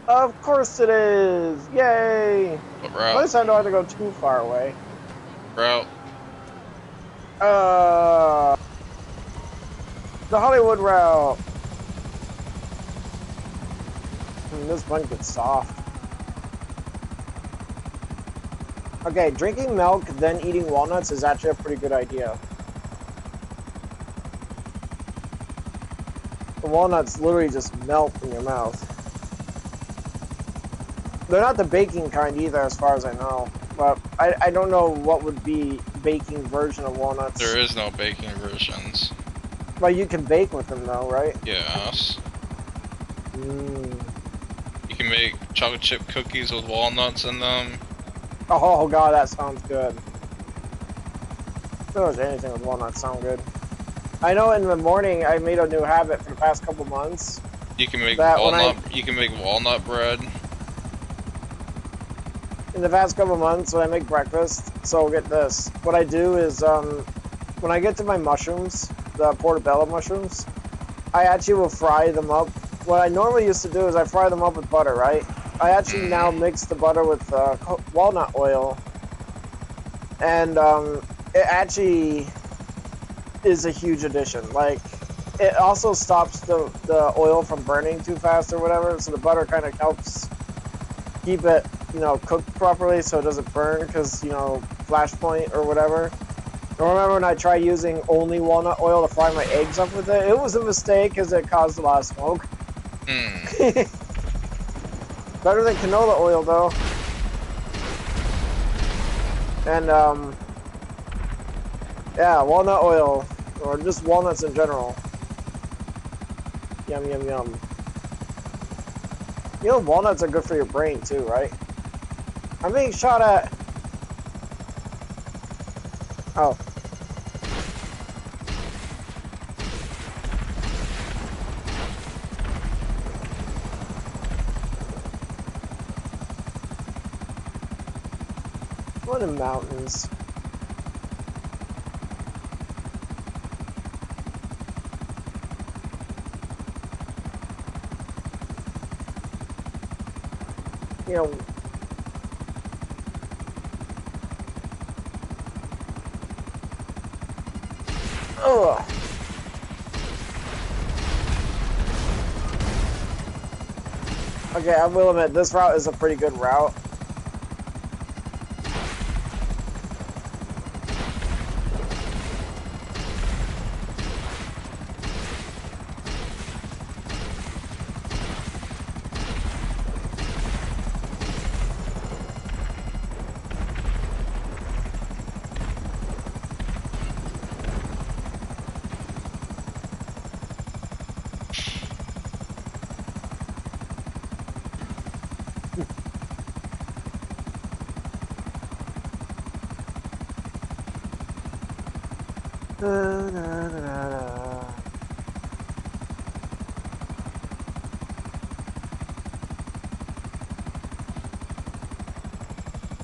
Of course it is! Yay! What At route? least I don't have to go too far away. Route. Uh, the Hollywood route. This might get soft. Okay, drinking milk, then eating walnuts is actually a pretty good idea. The walnuts literally just melt in your mouth. They're not the baking kind either, as far as I know. But I don't know what would be baking version of walnuts. There is no baking versions. But you can bake with them though, right? Yes. Mm. You can make chocolate chip cookies with walnuts in them. Oh god, that sounds good. If there was anything with walnuts sound good. I know in the morning I made a new habit for the past couple months. You can make That when I walnut. You can make walnut bread. in the past couple months when I make breakfast, so get this. What I do is when I get to my mushrooms, the portobello mushrooms, I actually will fry them up. What I normally used to do is I fry them up with butter, right? I actually now mix the butter with walnut oil, and it actually is a huge addition. Like, it also stops the oil from burning too fast or whatever, so the butter kind of helps keep it, you know, cooked properly so it doesn't burn because, you know, flash point or whatever. I remember when I tried using only walnut oil to fry my eggs up with it. It was a mistake because it caused a lot of smoke. Better than canola oil though. And yeah, walnut oil or just walnuts in general. Yum yum yum. You know, walnuts are good for your brain too, right? I'm being shot at. Oh. What in mountains? You know. Ugh. Okay, I will admit, this route is a pretty good route.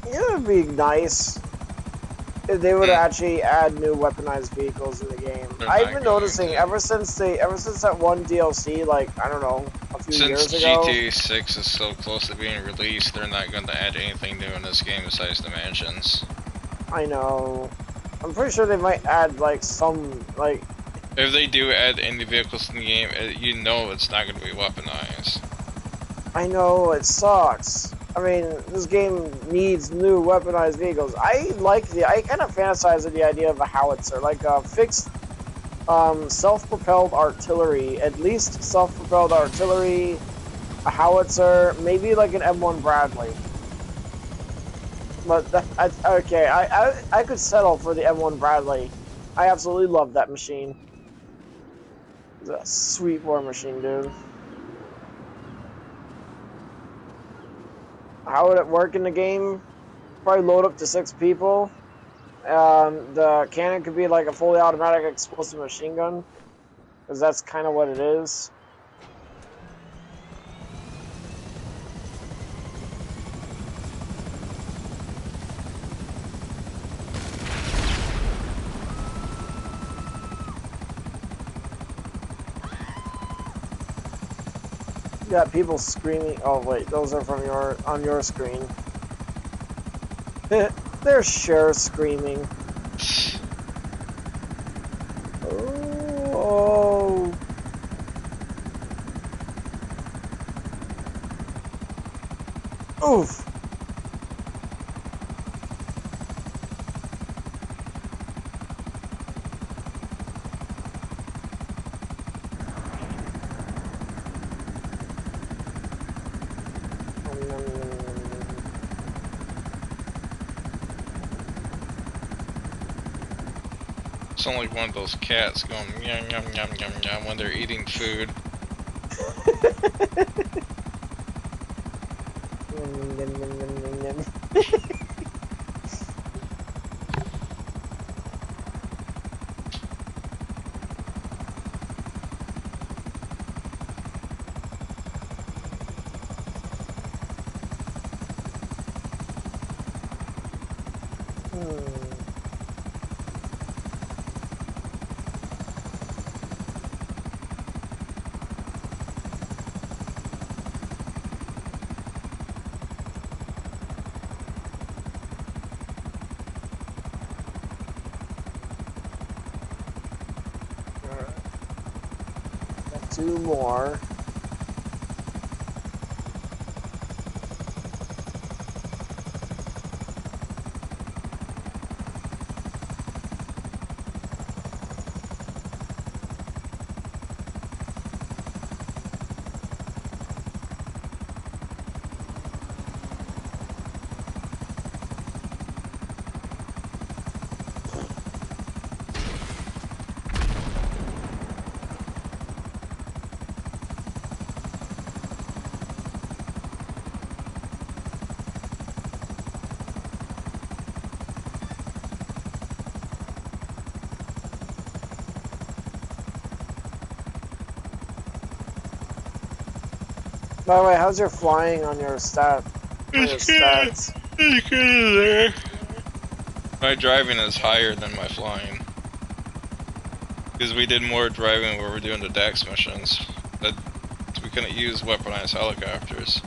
It would be nice if they would actually add new weaponized vehicles in the game. They're I've not been going noticing to. ever since that one DLC, like I don't know, a few Since years ago. GTA 6 is so close to being released, they're not going to add anything new in this game besides the mansions. I know. I'm pretty sure they might add like some like. If they do add any vehicles in the game, you know it's not going to be weaponized. I know it sucks. I mean, this game needs new weaponized vehicles. I kind of fantasize with the idea of a howitzer, like a fixed self-propelled artillery, at least self-propelled artillery, a howitzer, maybe like an M1 Bradley. But okay, I could settle for the M1 Bradley. I absolutely love that machine. It's a sweet war machine, dude. How would it work in the game? Probably load up to 6 people. The cannon could be like a fully automatic explosive machine gun, because that's kind of what it is. got people screaming. Oh wait, those are from on your screen. There's Cher screaming. Oh. Oof. Sound like one of those cats going yum yum yum yum yum when they're eating food. Two more. By the way, how's your flying on your stats? It's good. My driving is higher than my flying. Because we did more driving when we were doing the DAX missions. That we couldn't use weaponized helicopters.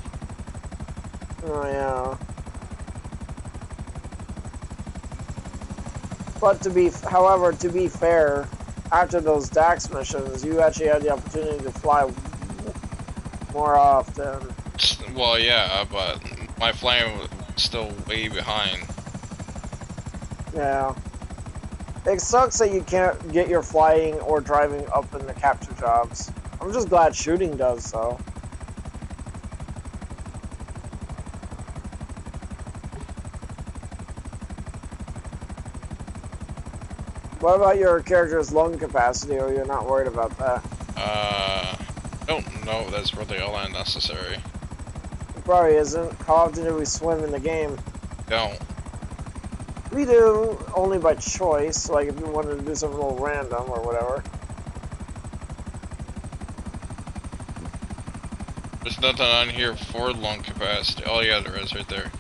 Oh yeah. But however, to be fair, after those DAX missions, you actually had the opportunity to fly more often. Well, yeah, but my flying was still way behind. Yeah. It sucks that you can't get your flying or driving up in the capture jobs. I'm just glad shooting does so. What about your character's lung capacity, or you're not worried about that? I don't know, that's really all unnecessary. It probably isn't. How often do we swim in the game? Don't. We do, only by choice, like if you wanted to do something a little random or whatever. There's nothing on here for lung capacity. Oh yeah, there is right there.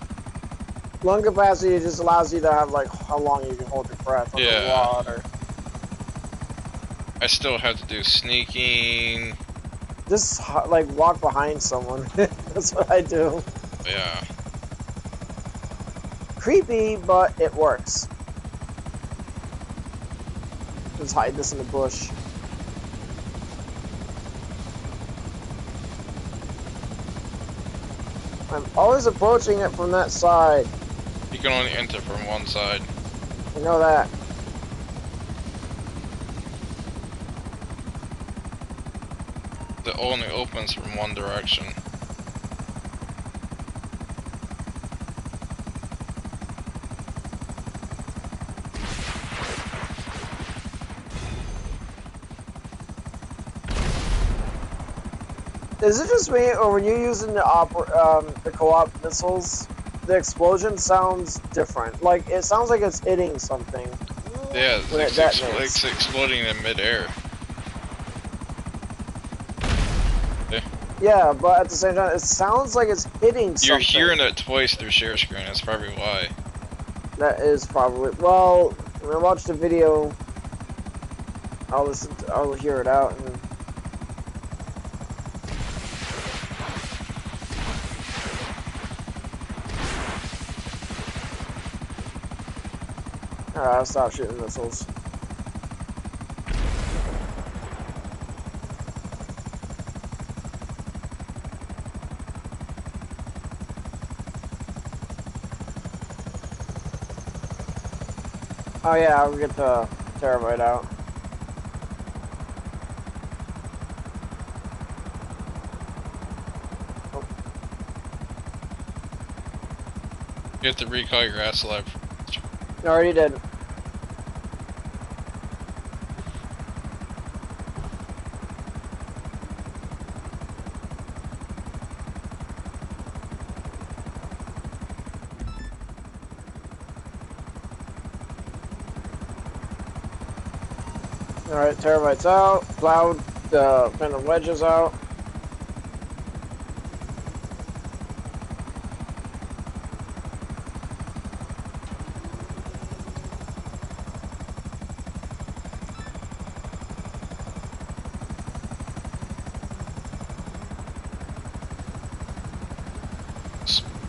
Lung capacity just allows you to have like how long you can hold your breath underwater. I still have to do sneaking. Just like walk behind someone. That's what I do. Yeah. Creepy, but it works. Just hide this in the bush. I'm always approaching it from that side. You can only enter from one side. I know that. It only opens from one direction. Is it just me, or when you're using the co-op missiles, the explosion sounds different? Like, it sounds like it's hitting something. Yeah, it's exploding in midair. Yeah, but at the same time, it sounds like it's hitting something. You're hearing it twice through share screen, that's probably why. That is probably... Well, when I watch the video, I'll hear it out and... Alright, I'll stop shooting missiles. Oh yeah, I'll get the terabyte out. You have to recall your SLF. I already did. Alright, terabytes out. Cloud, phantom wedges out.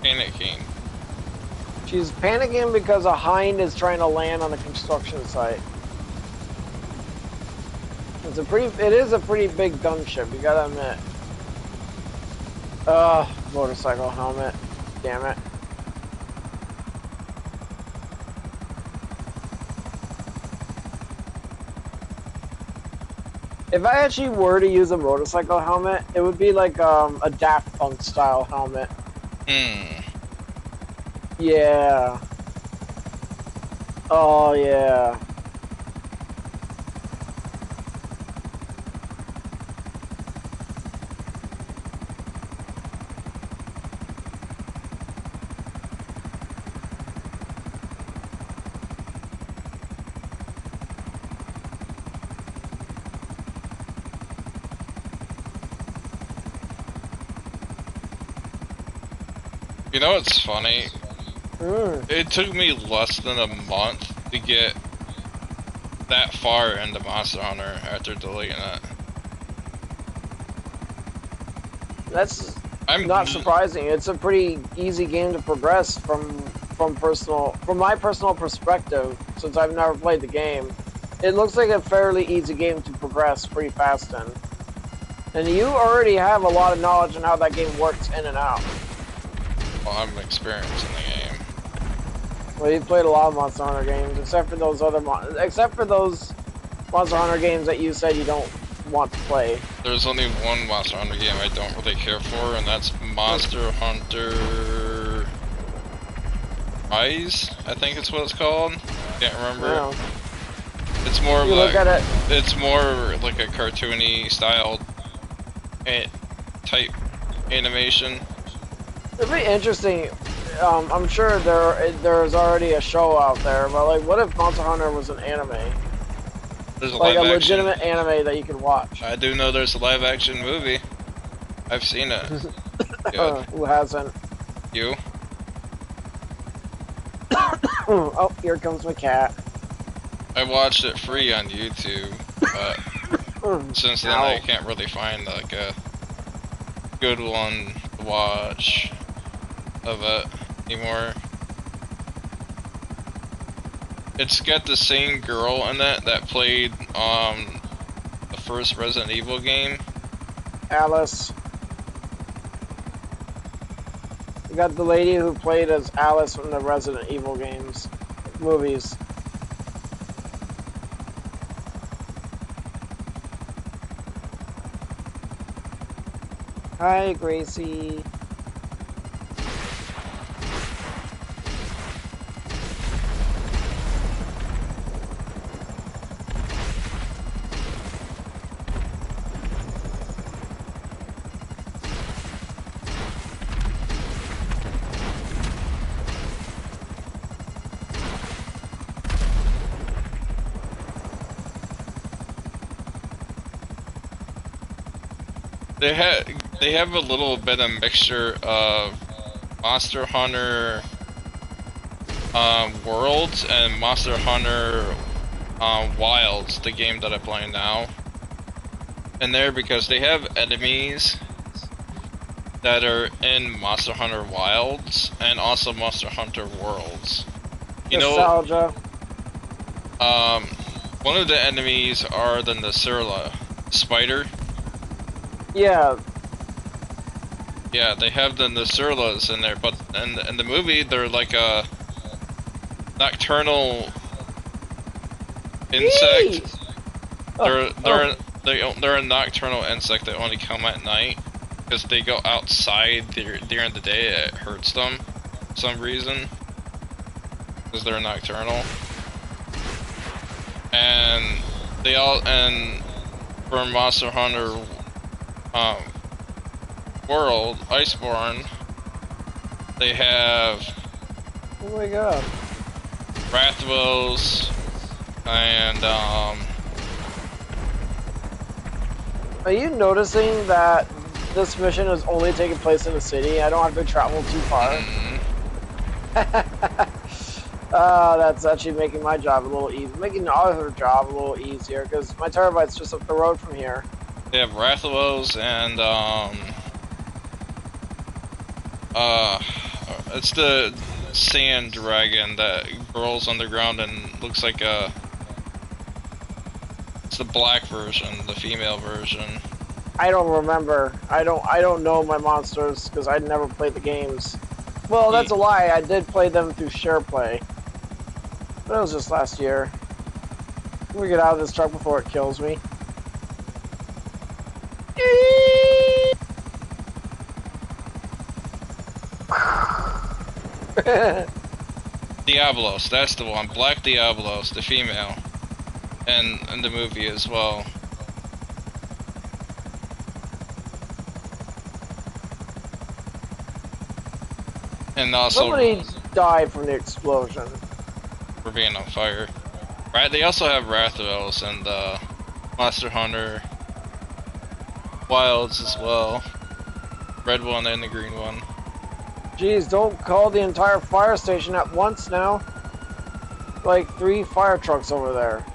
Panicking. She's panicking because a hind is trying to land on the construction site. It is a pretty big gunship, you gotta admit. Motorcycle helmet. Damn it. If I actually were to use a motorcycle helmet, it would be like a Daft Punk style helmet. Yeah. Oh yeah. You know what's funny? It took me less than a month to get that far into Monster Hunter after deleting it. That's not surprising. It's a pretty easy game to progress from my personal perspective, since I've never played the game. It looks like a fairly easy game to progress pretty fast in. And you already have a lot of knowledge on how that game works in and out. Well, I'm experienced in the game. Well, you've played a lot of Monster Hunter games, except for those Monster Hunter games that you said you don't want to play. There's only one Monster Hunter game I don't really care for, and that's Monster Hunter Rise, I think it's what it's called. Can't remember. Yeah. It's more you like look at it. It's more like a cartoony style type animation. It'd be interesting. I'm sure there's already a show out there, but like, what if Monster Hunter was an anime? There's like a legitimate anime that you can watch. I do know there's a live action movie. I've seen it. Who hasn't? You? Oh, here comes my cat. I watched it free on YouTube, but since then I can't really find like a good one to watch of it anymore. It's got the same girl in it that played the first Resident Evil game. Alice. You got the lady who played as Alice in the Resident Evil movies. Hi, Gracie. They have a little bit of mixture of Monster Hunter Worlds and Monster Hunter Wilds, the game that I'm playing now, in there, because they have enemies that are in Monster Hunter Wilds and also Monster Hunter Worlds. You Nostalgia. One of the enemies are the Nasrullah spider. Yeah. Yeah, they have the Nasrullahs in there, but in the movie they're like a nocturnal insect. Oh, They're a nocturnal insect that only come at night because they go outside during the day. It hurts them for some reason because they're nocturnal. And for Monster Hunter World Iceborne, they have oh my god. Rathvos and Are you noticing that this mission is only taking place in the city? I don't have to travel too far. That's actually making my job a little easy, making the other job a little easier because my terabyte's just up the road from here. They have Rathvos and it's the sand dragon that burrows underground and looks like a. It's the black version, the female version. I don't remember. I don't know my monsters because I never played the games. Well, that's a lie. I did play them through SharePlay. But it was just last year. Let me get out of this truck before it kills me. Diablos, that's the one. Black Diablos, the female. And in the movie as well. And also somebody died from the explosion. For being on fire. Right, they also have Rathvos and Monster Hunter Wilds as well. Red one and the green one. Jeez, don't call the entire fire station at once now. Like 3 fire trucks over there.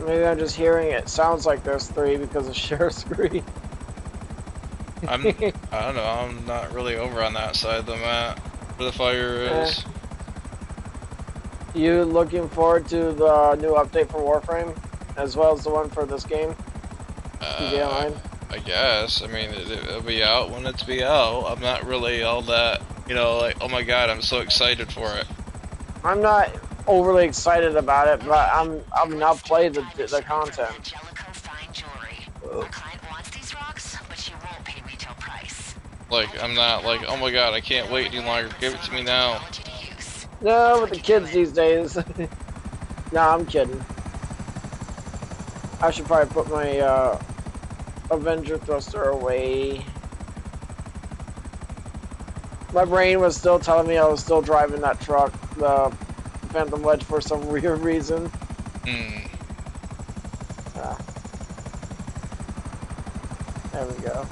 Maybe I'm just hearing it. Sounds like there's 3 because of share screen. I don't know, I'm not really over on that side of the map where the fire is. You looking forward to the new update for Warframe? As well as the one for this game? I guess. I mean, it'll be out when it's be out. I'm not really all that, you know, like, oh my god, I'm so excited for it. I'm not overly excited about it, but I'm not playing the content. Like, I'm not like, oh my god, I can't wait any longer. Give it to me now. No, with the kids these days. Nah, I'm kidding. I should probably put my Avenger thruster away. My brain was still telling me I was still driving that truck, the Phantom Wedge, for some weird reason. There we go.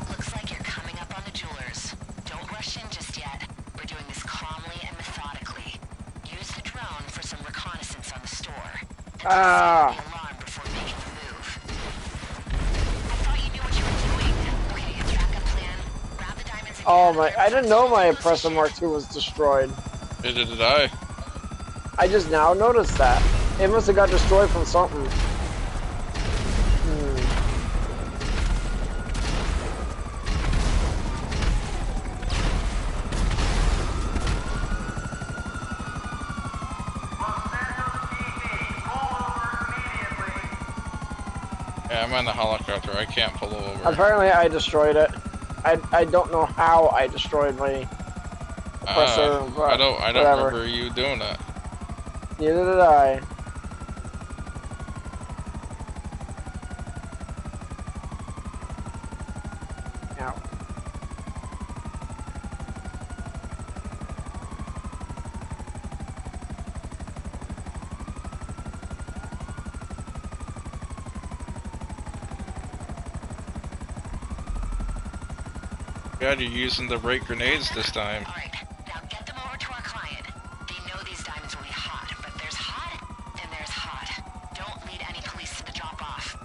Looks like you're coming up on the jewelers. Don't rush in just yet. We're doing this calmly and methodically. Use the drone for some reconnaissance on the store. And the alarm before making the move. I thought you knew what you were doing. Okay, track a plan. Grab the diamonds and oh my! I didn't know my Oppressor Mark II was destroyed. Neither did I. I just now noticed that. It must have got destroyed from something. Yeah, I'm on the helicopter. I can't pull over. Apparently, I destroyed it. I don't know how I destroyed my Oppressor. I don't remember you doing that. Neither did I. Ow. God, you're using the break grenades this time. Alright, now get them over to our client. They know these diamonds will be hot, but there's hot and there's hot. Don't lead any police to the drop-off.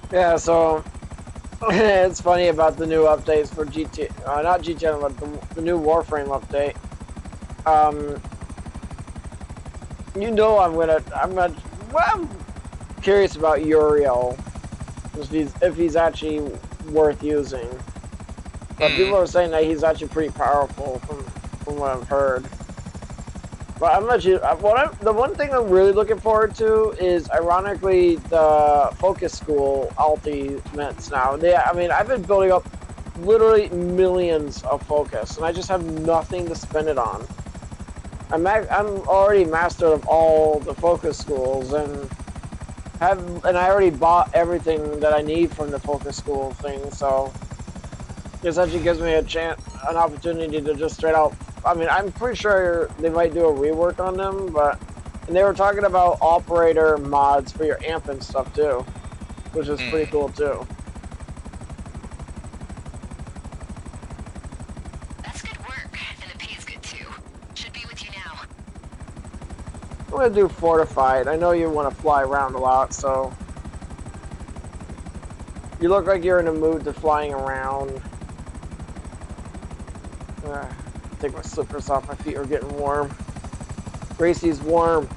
Yeah, so it's funny about the new updates for GT, not GTN, but the new Warframe update. You know, well, I'm curious about Uriel, if he's actually worth using. But people are saying that he's actually pretty powerful from what I've heard. But I'm not sure. The one thing I'm really looking forward to is, ironically, the Focus School ultimates now. I mean, I've been building up literally millions of focus, and I just have nothing to spend it on. I'm already master of all the Focus Schools, and I already bought everything that I need from the Focus School thing. So this actually gives me an opportunity to just straight out. I mean, I'm pretty sure they might do a rework on them, and they were talking about operator mods for your amp and stuff too, which is pretty cool too. That's good work, and the pay's good too. Should be with you now. I'm gonna do Fortified. I know you want to fly around a lot, so you look like you're in a mood to flying around. Take my slippers off. My feet are getting warm. Gracie's warm.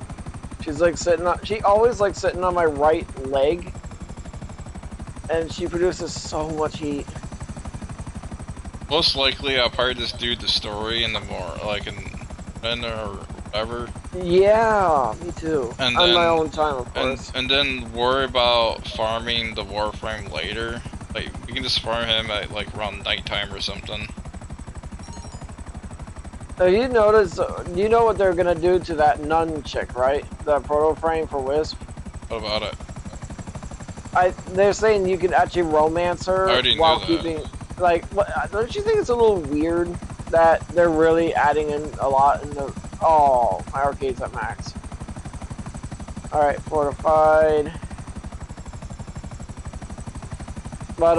She's like she always likes sitting on my right leg, and she produces so much heat. Most likely, I'll probably just do the story in the or whatever. Yeah, me too. And on then, my own time, of course. And then worry about farming the Warframe later. Like, you can just farm him at like around nighttime or something. Have you noticed? Do you know what they're gonna do to that nun chick, right? The proto frame for Wisp. What about it? They're saying you can actually romance her while keeping. Like, don't you think it's a little weird that they're really adding in a lot in the? Oh, my arcade's at max. All right, Fortified. But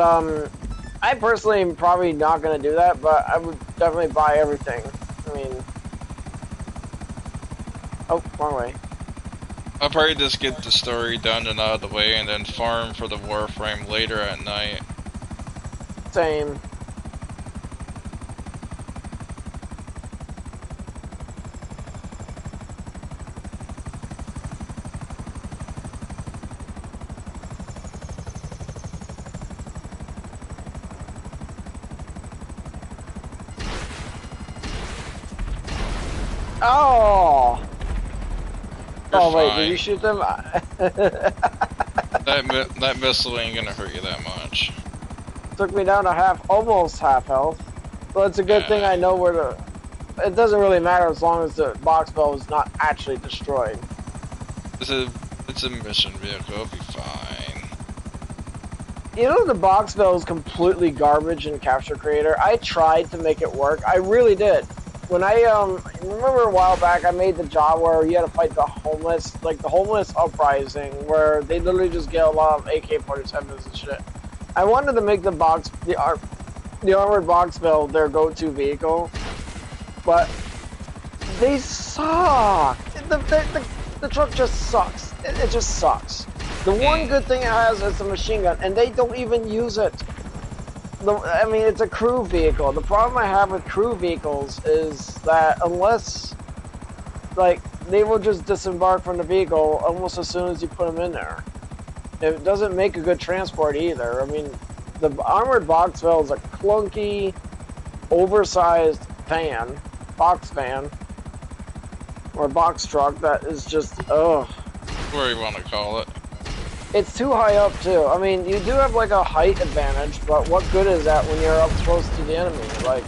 I personally am probably not gonna do that, but I would definitely buy everything. I mean, oh, wrong way. I'll probably just get the story done and out of the way, and then farm for the Warframe later at night. Same. Oh! Oh wait, did you shoot them? that missile ain't gonna hurt you that much. Took me down to almost half health. But it's a good thing I know where to. It doesn't really matter as long as the box bell is not actually destroyed. It's a mission vehicle. It'll be fine. You know, the box bell is completely garbage in Capture Creator. I tried to make it work. I really did. When I remember a while back, I made the job where you had to fight the homeless, like the homeless uprising, where they literally just get a lot of AK-47s and shit. I wanted to make the armored box bell their go-to vehicle, but they suck. The truck just sucks. It just sucks. The one good thing it has is the machine gun, and they don't even use it. I mean, it's a crew vehicle. The problem I have with crew vehicles is that unless, like, they will just disembark from the vehicle almost as soon as you put them in there. It doesn't make a good transport either. I mean, the armored box bell is a clunky, oversized box van, or box truck that is just, ugh. Whatever you want to call it. It's too high up too. I mean, you do have like a height advantage, but what good is that when you're up close to the enemy? Like,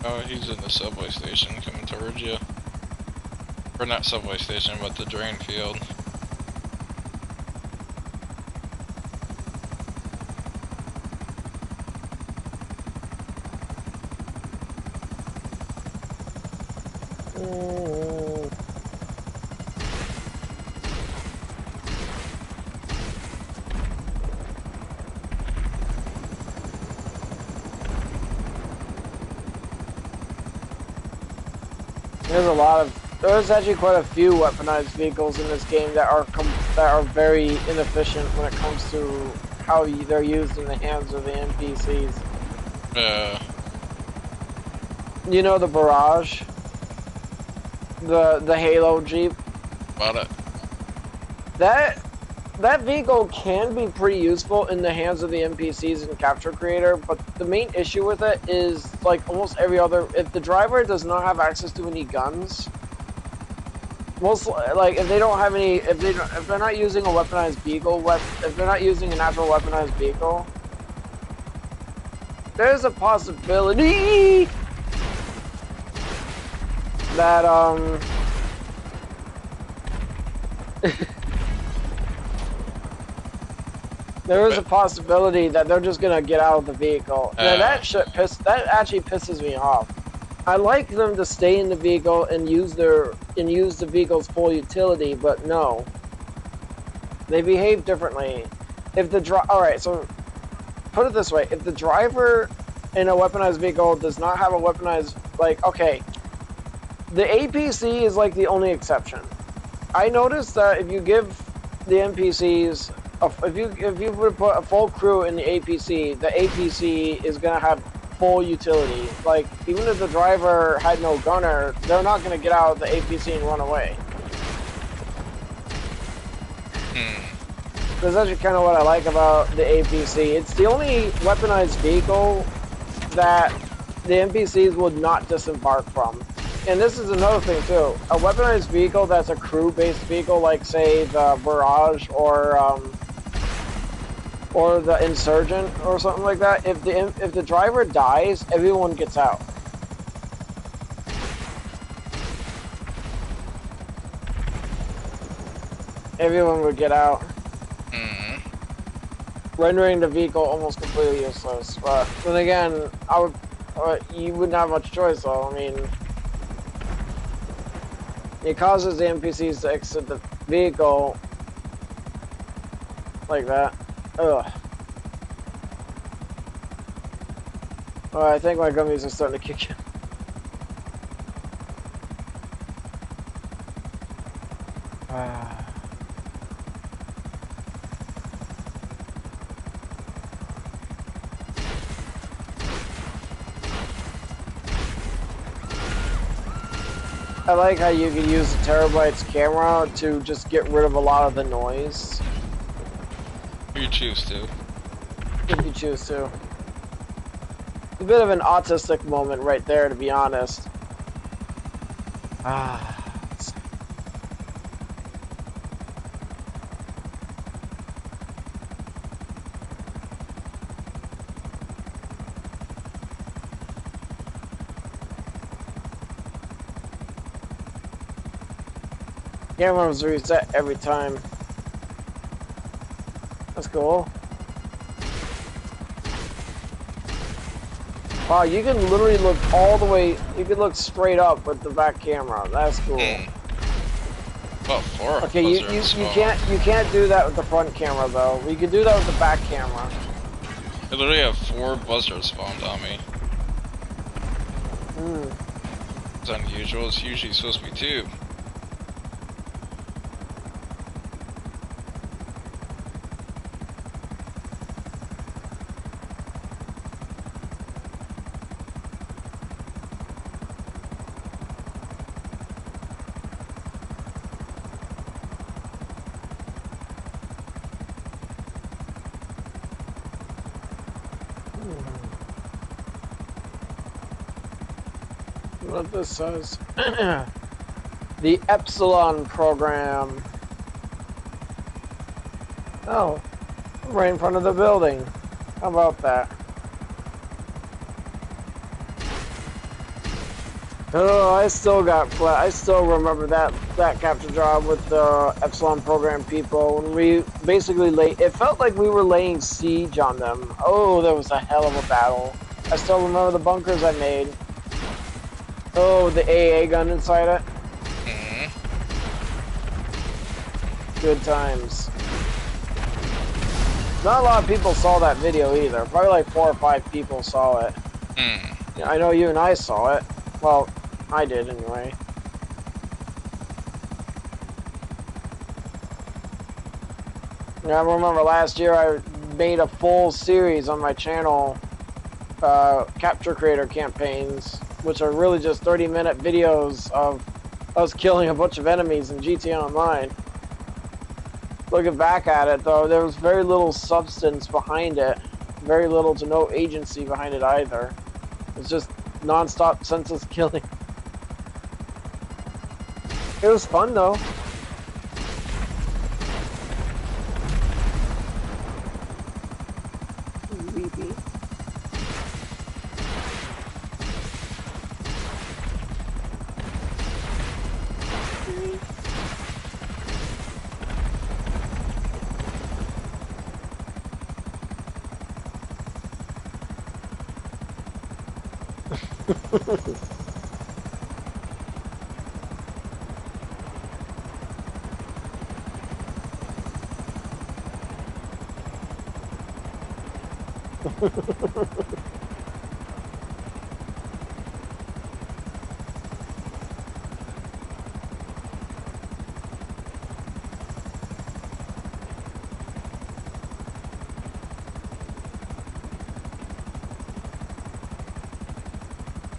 Oh, he's in the subway station coming towards you. Or not subway station, but the drain field. There's actually quite a few weaponized vehicles in this game that are very inefficient when it comes to how they're used in the hands of the NPCs. You know the Barrage? The Halo Jeep? About it. That vehicle can be pretty useful in the hands of the NPCs in Capture Creator, but the main issue with it is, like almost every other, if the driver does not have access to any guns, most like if they don't have any, if they're not using a weaponized vehicle, if they're not using an actual weaponized vehicle, there's a possibility that there is a possibility that they're just gonna get out of the vehicle. Now that actually pisses me off. I like them to stay in the vehicle and use the vehicle's full utility, but no. They behave differently. If the alright, so put it this way, if the driver in a weaponized vehicle does not have a weaponized, like, okay, the APC is like the only exception. I noticed that if you give the NPCs if you would put a full crew in the APC is gonna have full utility. Like, even if the driver had no gunner, they're not gonna get out of the APC and run away. That's actually kind of what I like about the APC. It's the only weaponized vehicle that the NPCs would not disembark from. And this is another thing too. A weaponized vehicle that's a crew-based vehicle, like say the Barrage or the Insurgent or something like that, if the driver dies, everyone gets out. Everyone would get out. Rendering the vehicle almost completely useless. But then again, you wouldn't have much choice though. I mean, it causes the NPCs to exit the vehicle like that. Ugh. Oh, I think my gummies are starting to kick in. I like how you can use the Terabyte's camera to just get rid of a lot of the noise. If you choose to. If you choose to. It's a bit of an autistic moment right there, to be honest. Cameras reset every time. That's cool. Wow, you can literally look all the way. You can look straight up with the back camera. That's cool. About 4. Okay, you can't do that with the front camera though. You can do that with the back camera. I literally have 4 buzzards spawned on me. It's unusual. It's usually supposed to be 2. What this says. The Epsilon program. Oh, right in front of the building. How about that? Oh, I still remember that capture job with the Epsilon program people when we basically it felt like we were laying siege on them. Oh, that was a hell of a battle. I still remember the bunkers I made. Oh, the AA gun inside it. Mm-hmm. Good times. Not a lot of people saw that video either. Probably like 4 or 5 people saw it. Mm. Yeah, I know you and I saw it. Well, I did anyway. Yeah, I remember last year I made a full series on my channel, capture creator campaigns, which are really just 30-minute videos of us killing a bunch of enemies in GTA Online. Looking back at it, though, there was very little substance behind it. Very little to no agency behind it either. It's just non-stop senseless killing. It was fun, though. Weepy.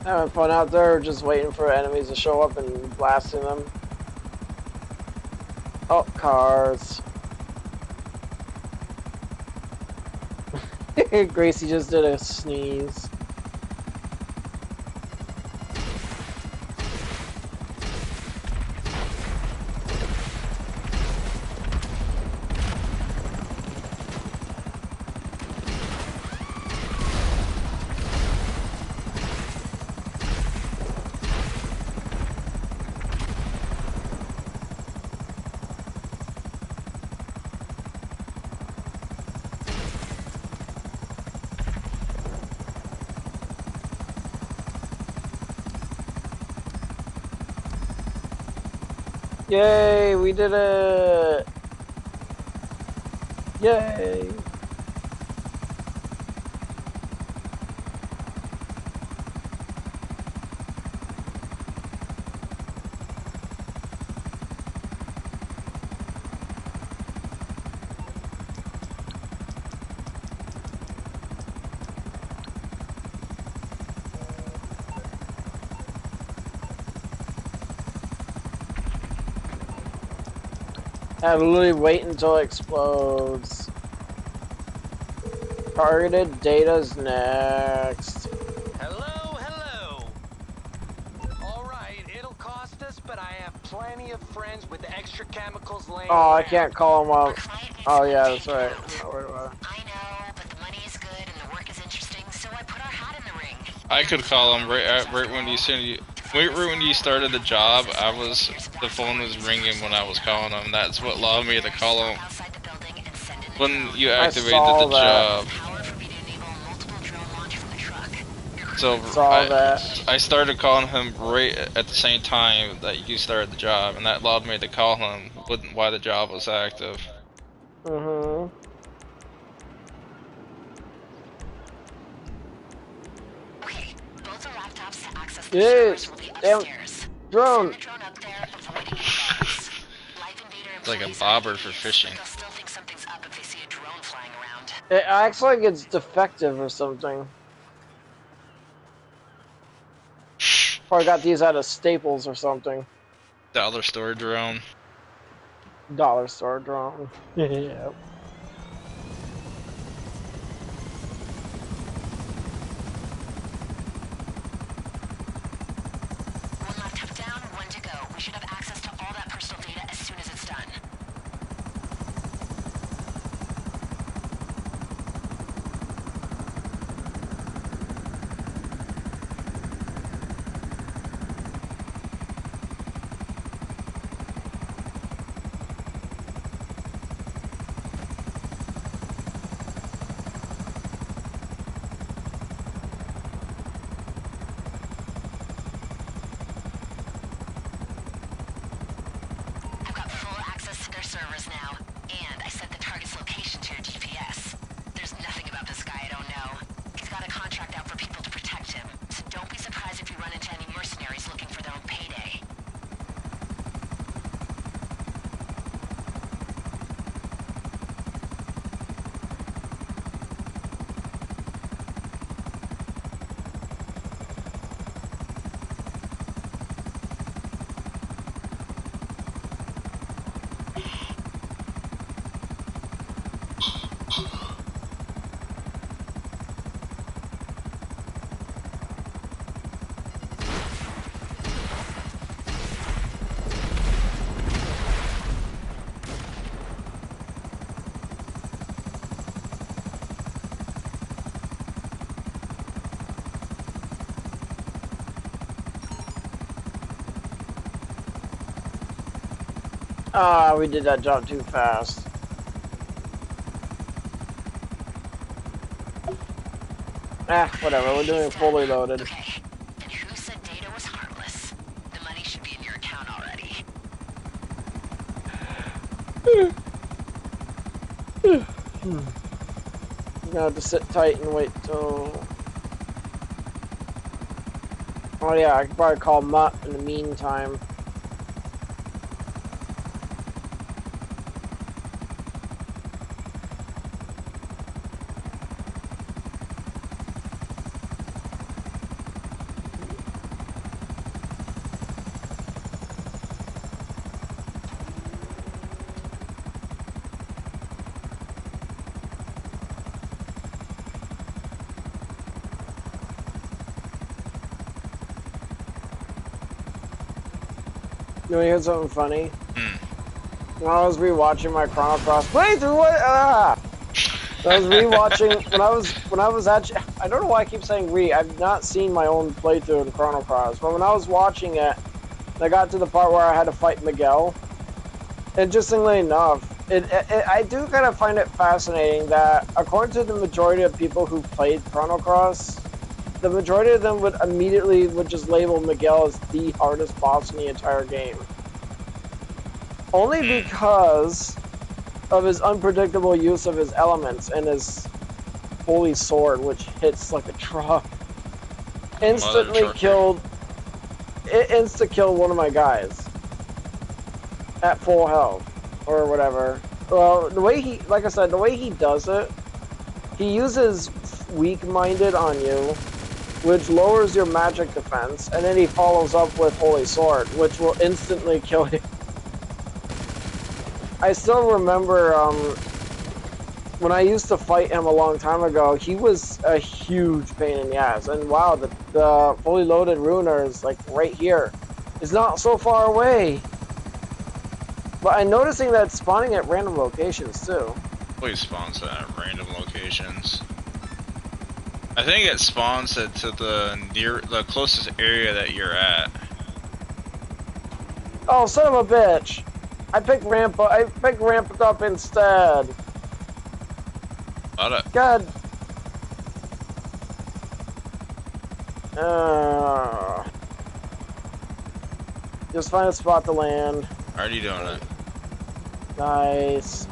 Having fun out there, just waiting for enemies to show up and blasting them. Oh, cars. Gracie just did a sneeze. Yay, we did it! Yay! I literally wait until it explodes. Targeted data's next. Hello, hello. All right, it'll cost us, but I have plenty of friends with extra chemicals laying Oh, I around. can't call him Our up. client needs Oh to yeah, take that's right. it out. Not worried about it. I know, but the money is good and the work is interesting, so I put our hat in the ring. I could call him right when you said right when you started the job. The phone was ringing when I was calling him. That's what allowed me to call him Outside the building and send in the when drone. you I activated saw the that. job. Power for me to enable multiple drone launch from the truck. Your crew So Saw that. I started calling him right at the same time that you started the job, and that allowed me to call him while the job was active. Mm-hmm. Okay, both our laptops to access the Dude, servers will be damn upstairs. drone. Send the drone up there, avoiding any bugs. Life Invader It's like a employees bobber are for idiots, fishing. but they'll still think something's up if they see a drone flying around. It acts like it's defective or something. Or I got these out of Staples or something. Dollar store drone. Dollar store drone. Yeah. One laptop down, one to go. We should have access to all that personal data as soon as it's done. Ah, we did that jump too fast. Ah, whatever, we're doing it fully loaded. Okay. And who said data was harmless? The money should be in your account already. I'm gonna have to sit tight and wait till... Oh yeah, I could probably call Mutt in the meantime. You wanna hear something funny? When I was rewatching my Chrono Cross playthrough, I was rewatching when I was actually, I don't know why I keep saying I've not seen my own playthrough in Chrono Cross, but when I was watching it, I got to the part where I had to fight Miguel. Interestingly enough, I do kind of find it fascinating that according to the majority of people who played Chrono Cross, the majority of them would just label Miguel as the hardest boss in the entire game. Only because of his unpredictable use of his elements and his holy sword, which hits like a truck. Instantly killed one of my guys at full health or whatever. Well, the way he, like I said, the way he does it, he uses weak-minded on you, which lowers your magic defense, and then he follows up with holy sword, which will instantly kill you. I still remember when I used to fight him a long time ago, he was a huge pain in the ass. And wow, the fully loaded ruiner is like right here. It's not so far away. But I'm noticing that it's spawning at random locations too. Always spawns at random locations. I think it spawns it to the closest area that you're at. Oh, son of a bitch! I picked ramp up instead. God. Just find a spot to land. Already doing it. Nice.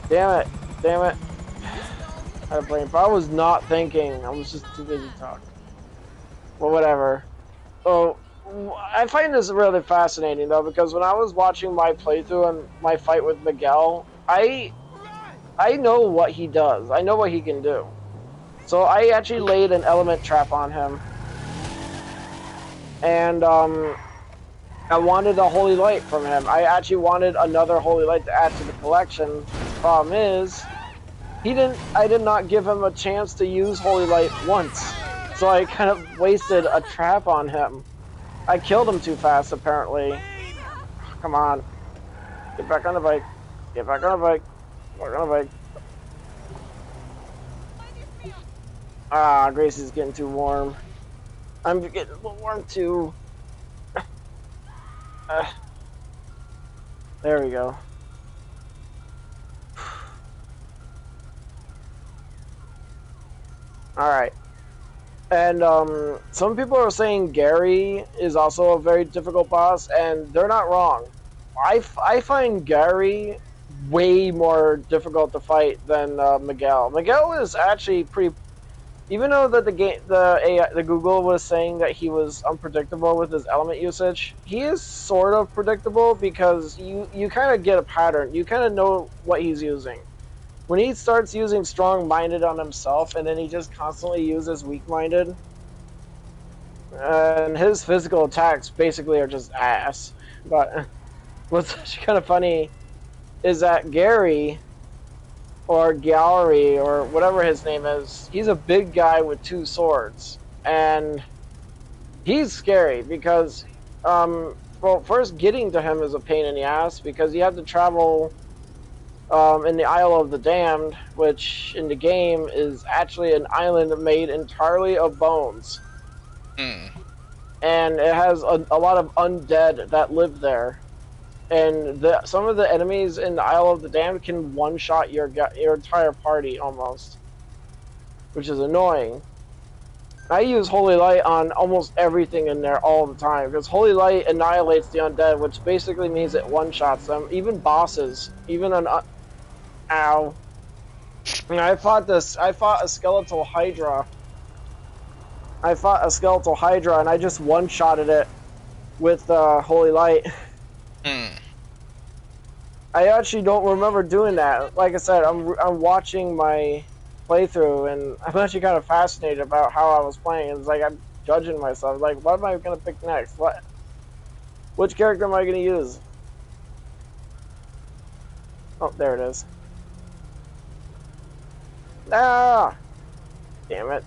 Damn it. Damn it. I had a brain. I was not thinking. I was just too busy talking. Well, whatever. Oh, I find this really fascinating though, because when I was watching my playthrough and my fight with Miguel, I know what he does. I know what he can do. So I actually laid an element trap on him. And I wanted a holy light from him. I actually wanted another holy light to add to the collection. Problem is, I did not give him a chance to use holy light once. So I kind of wasted a trap on him. I killed him too fast, apparently. Come on. Get back on the bike. Get back on the bike. Get back on the bike. Ah, Gracie's getting too warm. I'm getting a little warm too. There we go. Alright. And some people are saying Gary is also a very difficult boss, and they're not wrong. I find Gary way more difficult to fight than Miguel. Miguel is actually pretty. Even though that the Google was saying that he was unpredictable with his element usage, he is sort of predictable because you kind of get a pattern. You kind of know what he's using. When he starts using strong-minded on himself, and then he just constantly uses weak-minded, and his physical attacks basically are just ass. But what's kind of funny is that Gary, or Gallery, or whatever his name is, he's a big guy with 2 swords. And he's scary because, well, first getting to him is a pain in the ass because you have to travel in the Isle of the Damned, which in the game is actually an island made entirely of bones. And it has a lot of undead that live there. And some of the enemies in the Isle of the Damned can one-shot your entire party almost, which is annoying. I use Holy Light on almost everything in there all the time because Holy Light annihilates the undead, which basically means it one-shots them, even bosses, even an ow. And I fought a skeletal Hydra. And I just one-shotted it with Holy Light. I actually don't remember doing that. Like I said, I'm watching my playthrough, and I'm actually kind of fascinated about how I was playing. It's like I'm judging myself. Like, what am I gonna pick next? Which character am I gonna use? Oh, there it is. Ah! Damn it.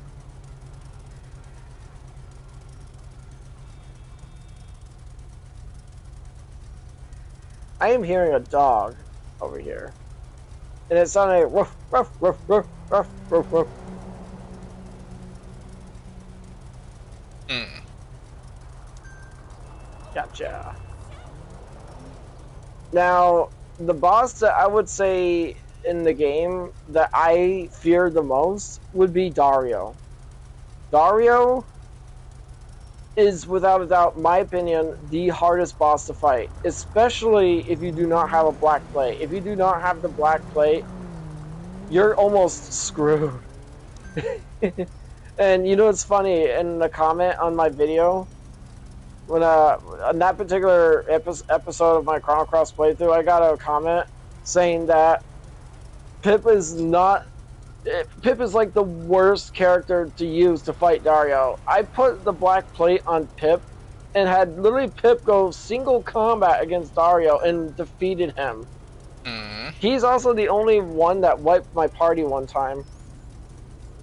I am hearing a dog over here. And it sounded like ruff, ruff, ruff, ruff, ruff, ruff, ruff. Gotcha. Now, the boss that I would say in the game that I fear the most would be Dario. Dario is, without a doubt, my opinion, the hardest boss to fight, especially if you do not have a black plate. If you do not have the black plate, you're almost screwed. And you know what's funny? In the comment on my video, when on that particular episode of my Chrono Cross playthrough, I got a comment saying that Pip is like the worst character to use to fight Dario. I put the black plate on Pip and had literally Pip go single combat against Dario and defeated him. He's also the only one that wiped my party one time.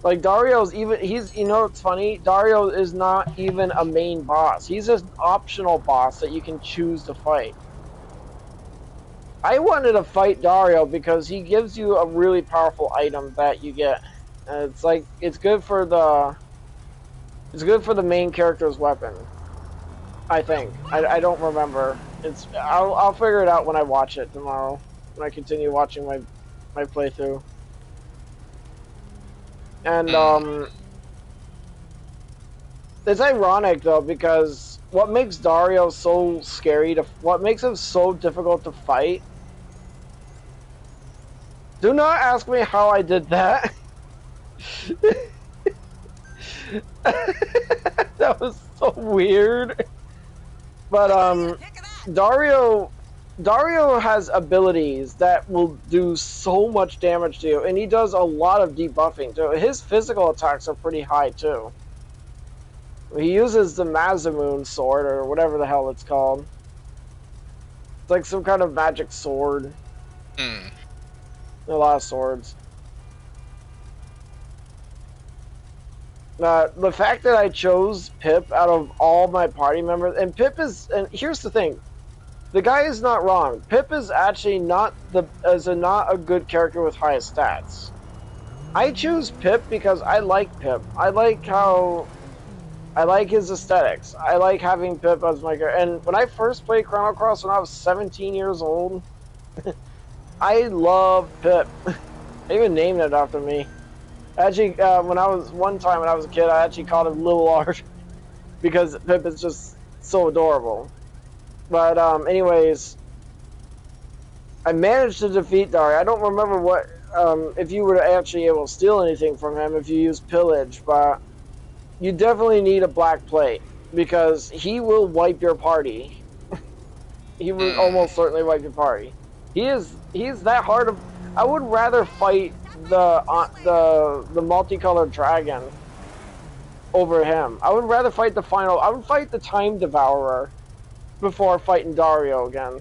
Like, Dario's even, you know what's funny? Dario is not even a main boss. He's just an optional boss that you can choose to fight. I wanted to fight Dario because he gives you a really powerful item that you get. It's like, it's good for the main character's weapon. I think. I don't remember. I'll figure it out when I watch it tomorrow. When I continue watching my playthrough. And it's ironic though, because what makes Dario so scary what makes him so difficult to fight. Do not ask me how I did that. That was so weird. But Dario has abilities that will do so much damage to you, and he does a lot of debuffing too. His physical attacks are pretty high too. He uses the Masamune sword, or whatever the hell it's called. It's like some kind of magic sword. A lot of swords. The fact that I chose Pip out of all my party members, and here's the thing. The guy is not wrong. Pip is actually not a good character with highest stats. I choose Pip because I like Pip. I like his aesthetics. I like having Pip as my character. And when I first played Chrono Cross when I was 17 years old, I loved Pip. I even named it after me. Actually, one time when I was a kid, I actually called him Little Art because Pip is just so adorable. But anyways, I managed to defeat Dario. I don't remember what if you were actually able to steal anything from him if you use pillage, but you definitely need a black plate because he will wipe your party. He will almost certainly wipe your party. He's that hard of. I would rather fight the multicolored dragon over him. I would rather fight I would fight the Time Devourer before fighting Dario again.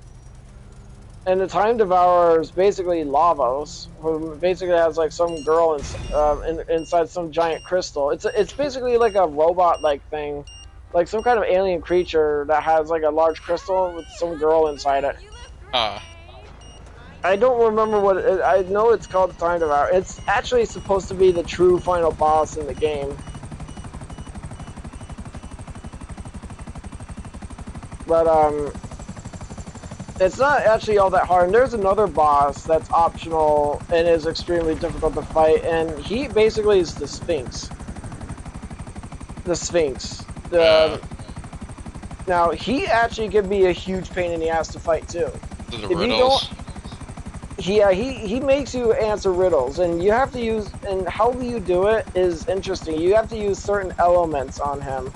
And the Time Devourer is basically Lavos, who basically has like some girl inside some giant crystal. It's basically like a robot-like thing, like some kind of alien creature that has like a large crystal with some girl inside it. Ah. I don't remember what I know. It's called Time Devourer. It's actually supposed to be the true final boss in the game, but it's not actually all that hard. And there's another boss that's optional and is extremely difficult to fight, and he basically is the Sphinx. The Sphinx. Now, he actually can be a huge pain in the ass to fight, too. The riddles. He makes you answer riddles, and you have to use, and how you do it is interesting. You have to use certain elements on him.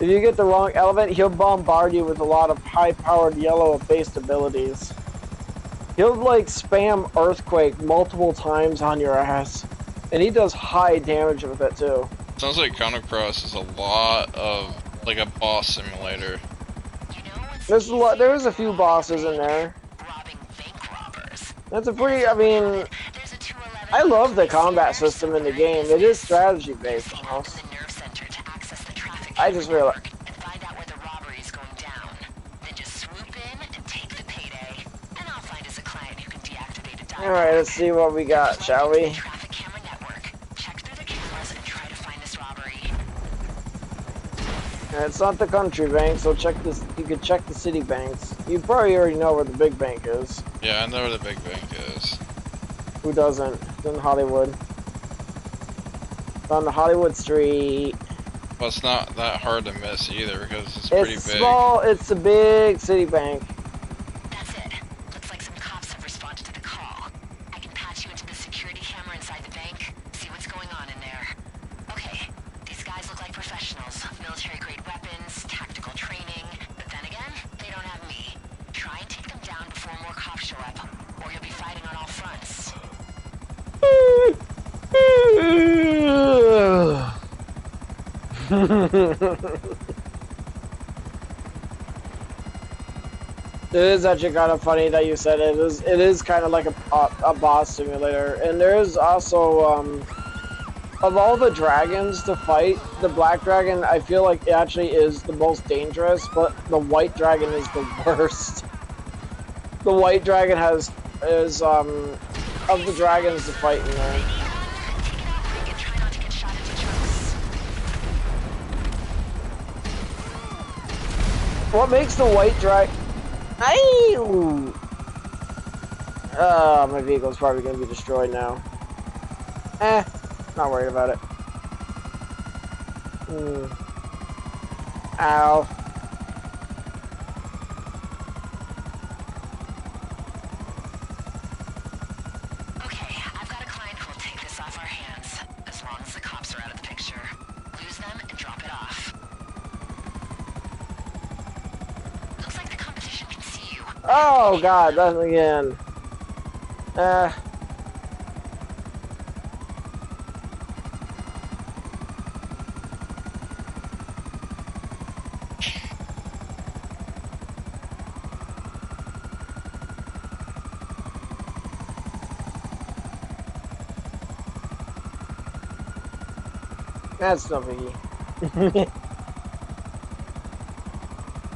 If you get the wrong element, he'll bombard you with a lot of high-powered yellow-based abilities. He'll, like, spam Earthquake multiple times on your ass. And he does high damage with it, too. Sounds like Chrono Cross is a lot of, like, a boss simulator. There's a few bosses in there. That's a pretty, I mean... I love the combat system in the game. It is strategy-based, almost. I just realized. Find out where the robbery is going down. Then just swoop in and take the payday. And I'll find us a client who can deactivate a dial. Alright, let's see what we got, shall we? Traffic camera network. Check through the cameras and try to find this robbery. It's not the country bank, so check this. You can check the city banks. You probably already know where the big bank is. Yeah, I know where the big bank is. Who doesn't? It's in Hollywood. It's on the Hollywood Street. Well, it's not that hard to miss either because it's pretty big. Small. It's a big city bank. That's it. Looks like some cops have responded to the call. I can patch you into the security camera inside the bank, see what's going on in there. Okay, these guys look like professionals. Military-grade weapons, tactical training. But then again, they don't have me. Try and take them down before more cops show up, or you'll be fighting on all fronts. It is actually kind of funny that you said it. It is kind of like a boss simulator, and there's also of all the dragons to fight, the black dragon I feel like it actually is the most dangerous, but the white dragon is the worst. The white dragon is of the dragons to fight in there. What makes the white dragon? My vehicle's probably gonna be destroyed now. Not worried about it. Ow. Okay, I've got a client who'll take this off our hands, as long as the cops are out of the picture. Lose them and drop it off. Looks like the competition can see you. Oh god, that again. That's no biggie.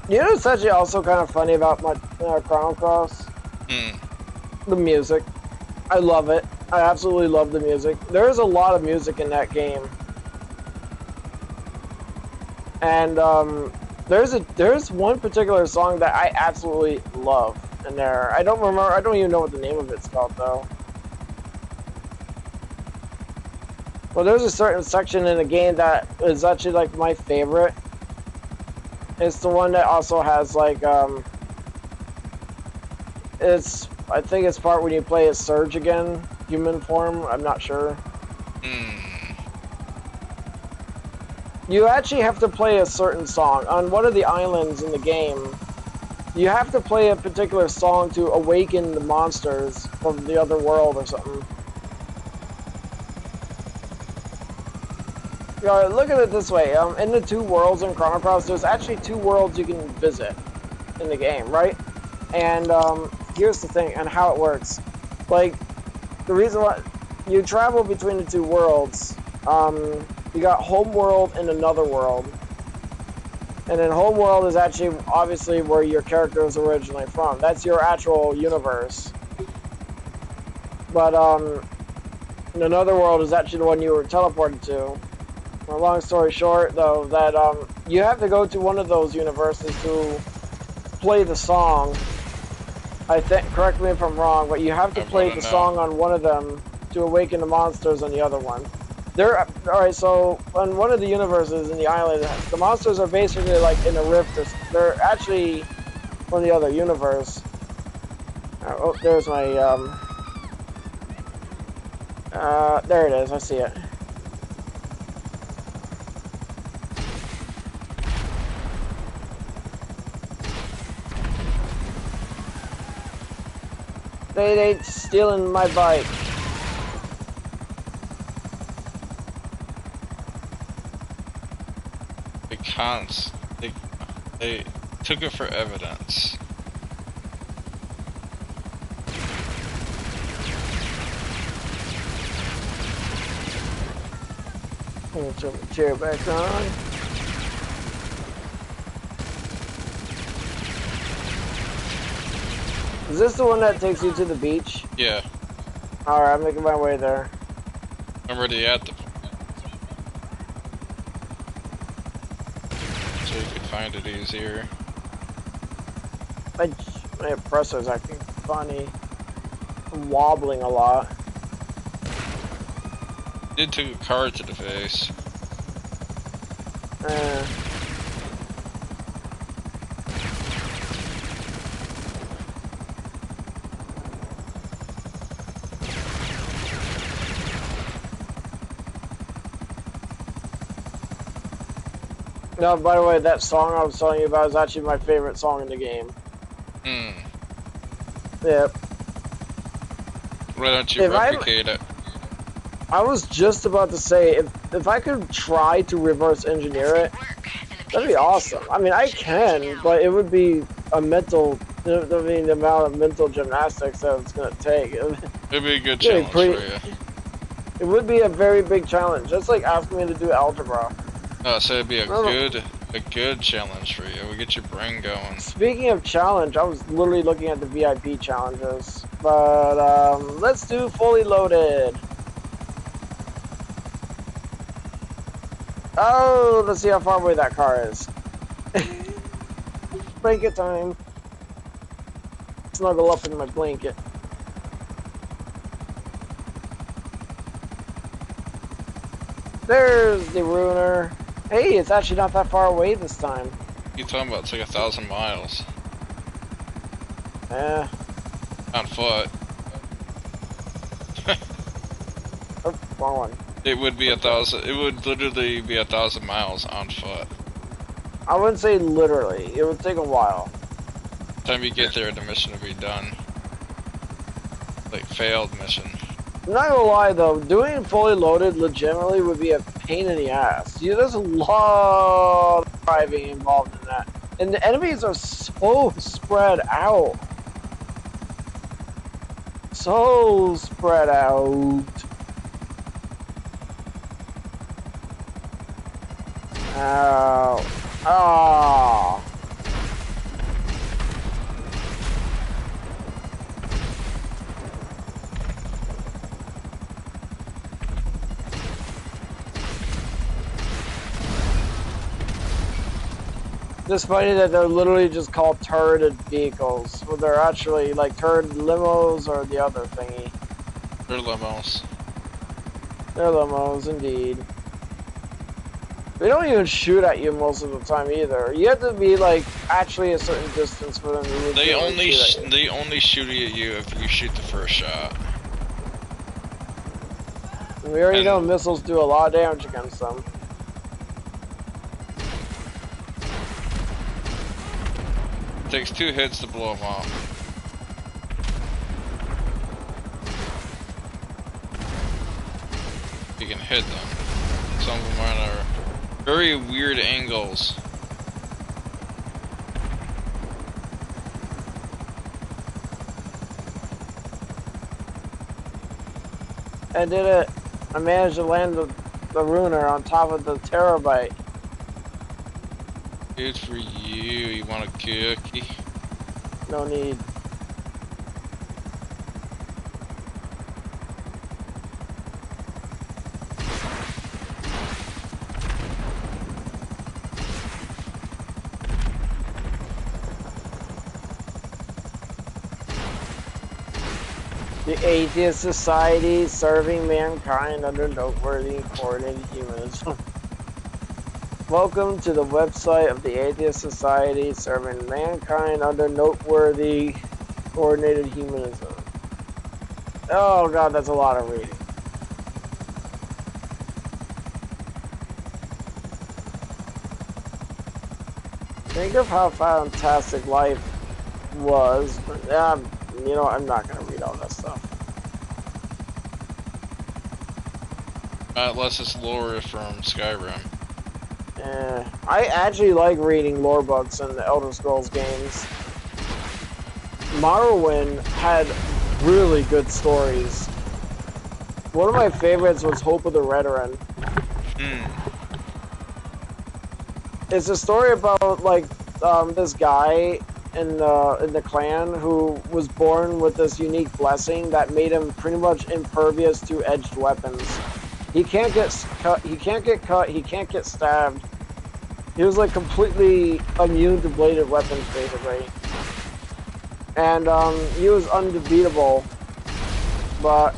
You know what's actually also kind of funny about my Chrono Cross? The music. I love it. I absolutely love the music. There's a lot of music in that game. And there's one particular song that I absolutely love in there. I don't even know what the name of it's called though. Well, there's a certain section in the game that is actually like my favorite. It's the one that also has like I think it's part when you play as Surge again, human form. I'm not sure. You actually have to play a certain song on one of the islands in the game. You have to play a particular song to awaken the monsters from the other world or something. Look at it this way, in the two worlds in Chrono Cross, there's actually two worlds you can visit in the game, right? And here's the thing and how it works. Like, the reason why you travel between the two worlds, you got home world and another world. And then home world is actually obviously where your character is originally from. That's your actual universe. But in another world is actually the one you were teleported to. Well, long story short, though, that you have to go to one of those universes to play the song. I think, correct me if I'm wrong, but you have to play the song on one of them to awaken the monsters on the other one. Alright, so on one of the universes in the island, the monsters are basically like in a rift. They're actually on the other universe. Oh, there's my, there it is, I see it. They ain't stealing my bike. They took it for evidence. I'm gonna turn the chair back on. Is this the one that takes you to the beach? Yeah. Alright, I'm making my way there. I'm already at the point. So you could find it easier. My oppressor's acting funny. I'm wobbling a lot. Did took a car to the face. No, by the way, that song I was telling you about is actually my favorite song in the game. Hmm. Yep. Why don't you replicate it? I was just about to say, if I could try to reverse engineer it, that'd be awesome. I mean, I can, but it would be a mental, I mean, the amount of mental gymnastics that it's going to take. It'd be a good challenge for you. It would be a very big challenge, just like asking me to do algebra. Oh, so it'd be a good challenge for you. We get your brain going. Speaking of challenge, I was literally looking at the VIP challenges, but let's do fully loaded. Oh, let's see how far away that car is. Blanket time. Snuggle up in my blanket. There's the ruiner. Hey, it's actually not that far away this time. You talking about? It's like 1,000 miles. Yeah. On foot. Oh, wrong one. It would be 1,000. It would literally be 1,000 miles on foot. I wouldn't say literally. It would take a while. By the time you get there, the mission will be done. Like failed mission. I'm not gonna lie though, doing fully loaded legitimately would be a pain in the ass. There's a lot of driving involved in that. And the enemies are so spread out. So spread out. Ow. Ah. It's funny that they're literally just called turreted vehicles. Well, they're actually like turreted limos or the other thingy. They're limos. They're limos, indeed. They don't even shoot at you most of the time either. You have to be like actually a certain distance for them to They only shoot at you if you shoot the first shot. And we already know missiles do a lot of damage against them. It takes 2 hits to blow them off. You can hit them. Some of them are at very weird angles. I did it. I managed to land the ruiner on top of the terabyte. Good for you. You want a cookie? No need. The Atheist Society serving mankind under noteworthy coordinated humanism. Welcome to the website of the Atheist Society serving mankind under noteworthy coordinated humanism. Oh god, that's a lot of reading. Think of how fantastic life was. You know, I'm not gonna read all that stuff. Unless it's lore from Skyrim. I actually like reading lore books in the Elder Scrolls games. Morrowind had really good stories. One of my favorites was Hope of the Redoran. It's a story about like this guy in the clan who was born with this unique blessing that made him pretty much impervious to edged weapons. He can't get cut, he can't get stabbed. He was like completely immune to bladed weapons basically. And he was undefeatable. But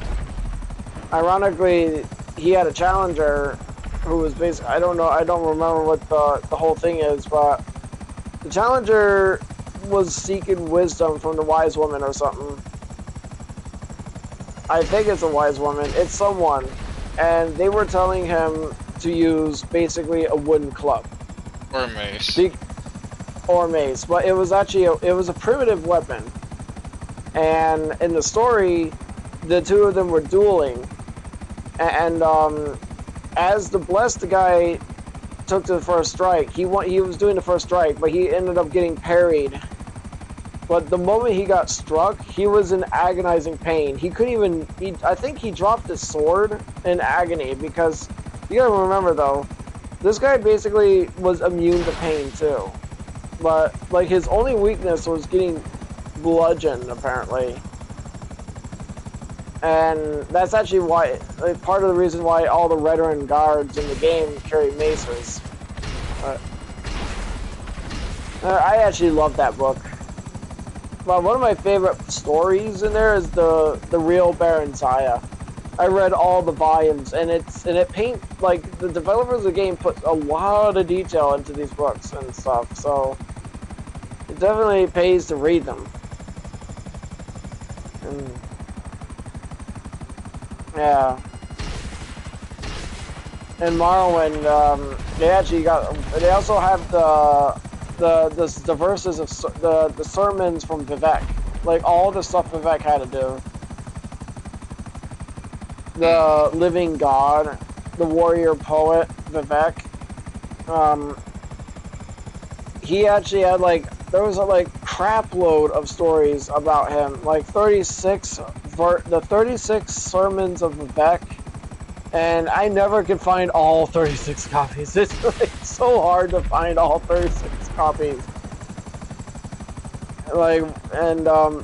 ironically he had a challenger who was basically, I don't remember what the whole thing is, but the challenger was seeking wisdom from the wise woman or something. I think it's a wise woman. It's someone. And they were telling him to use basically a wooden club. Or a mace. Or mace. But it was actually, it was a primitive weapon. And in the story, the two of them were dueling. And as the blessed guy took the first strike, he was doing the first strike, but he ended up getting parried. But the moment he got struck, he was in agonizing pain. He couldn't even, I think he dropped his sword in agony because, you gotta remember though, this guy basically was immune to pain too. But, like, his only weakness was getting bludgeoned, apparently. And that's actually why, like, part of the reason why all the Redoran guards in the game carry maces. I actually love that book. But one of my favorite stories in there is the real Baron Zaya. I read all the volumes, and it paint, like, the developers of the game put a lot of detail into these books and stuff, so it definitely pays to read them. And yeah. In Morrowind, they also have the verses of the sermons from Vivek, like all the stuff Vivek had to do. The living god, the warrior poet Vivek. He actually had there was a crap load of stories about him, like 36 sermons of Vivek. And I never could find all 36 copies. It's so hard to find all 36 copies.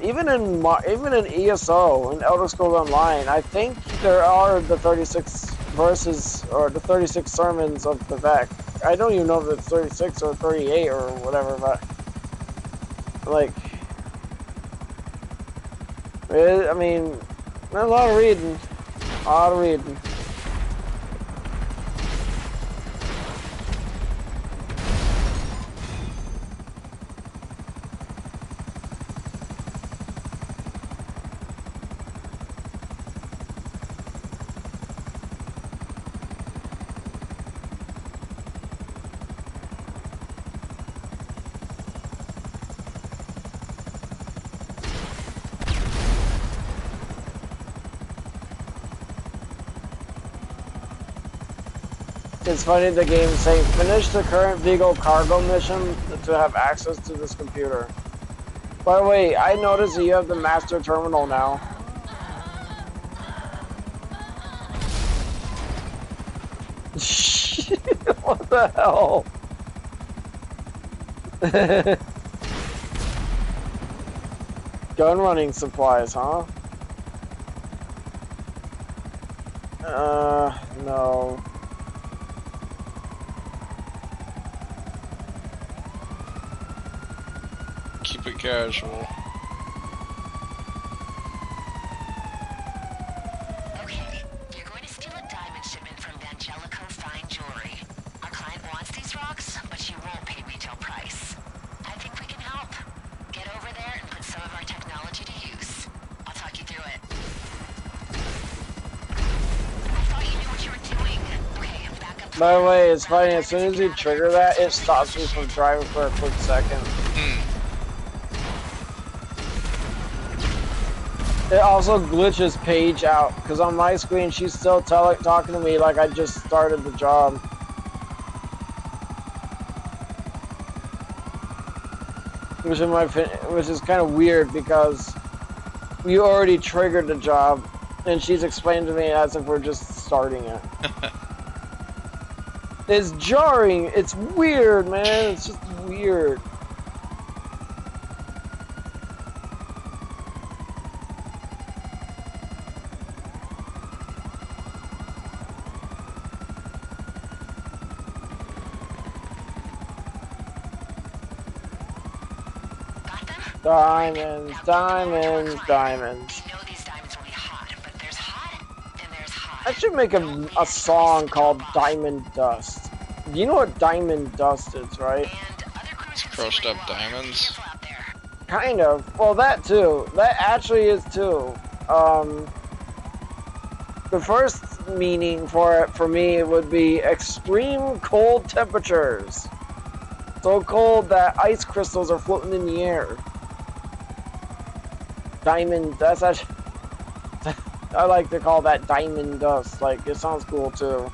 Even in ESO, in Elder Scrolls Online, I think there are the 36 verses or the 36 sermons of Vivek. I don't even know if it's 36 or 38 or whatever, but I mean, there's a lot of reading. A lot of reading. It's funny the game saying finish the current Vigo cargo mission to have access to this computer. By the way, I noticed that you have the master terminal now. What the hell? Gun running supplies, huh? No. Keep it casual. Okay, you're going to steal a diamond shipment from D'Angelico Fine Jewelry. Our client wants these rocks, but she won't pay retail price. I think we can help. Get over there and put some of our technology to use. I'll talk you through it. I thought you knew what you were doing. Okay, back up. By the way, it's funny, as soon as you trigger that, it stops me from driving for a quick second. It also glitches Paige out, because on my screen she's still talking to me like I just started the job. Which is kind of weird because you already triggered the job, and she's explained to me as if we're just starting it. It's jarring. It's weird, man. It's just weird. Diamonds, diamonds, diamonds. I know these diamonds will be hot, but there's hot and there's hot. I should make a song called Diamond Dust. You know what diamond dust is, right? It's crushed up diamonds. Kind of. Well, that too. That actually is too. The first meaning for it, for me, would be extreme cold temperatures. So cold that ice crystals are floating in the air. Diamond, that's actually, I like to call that diamond dust. Like, it sounds cool too.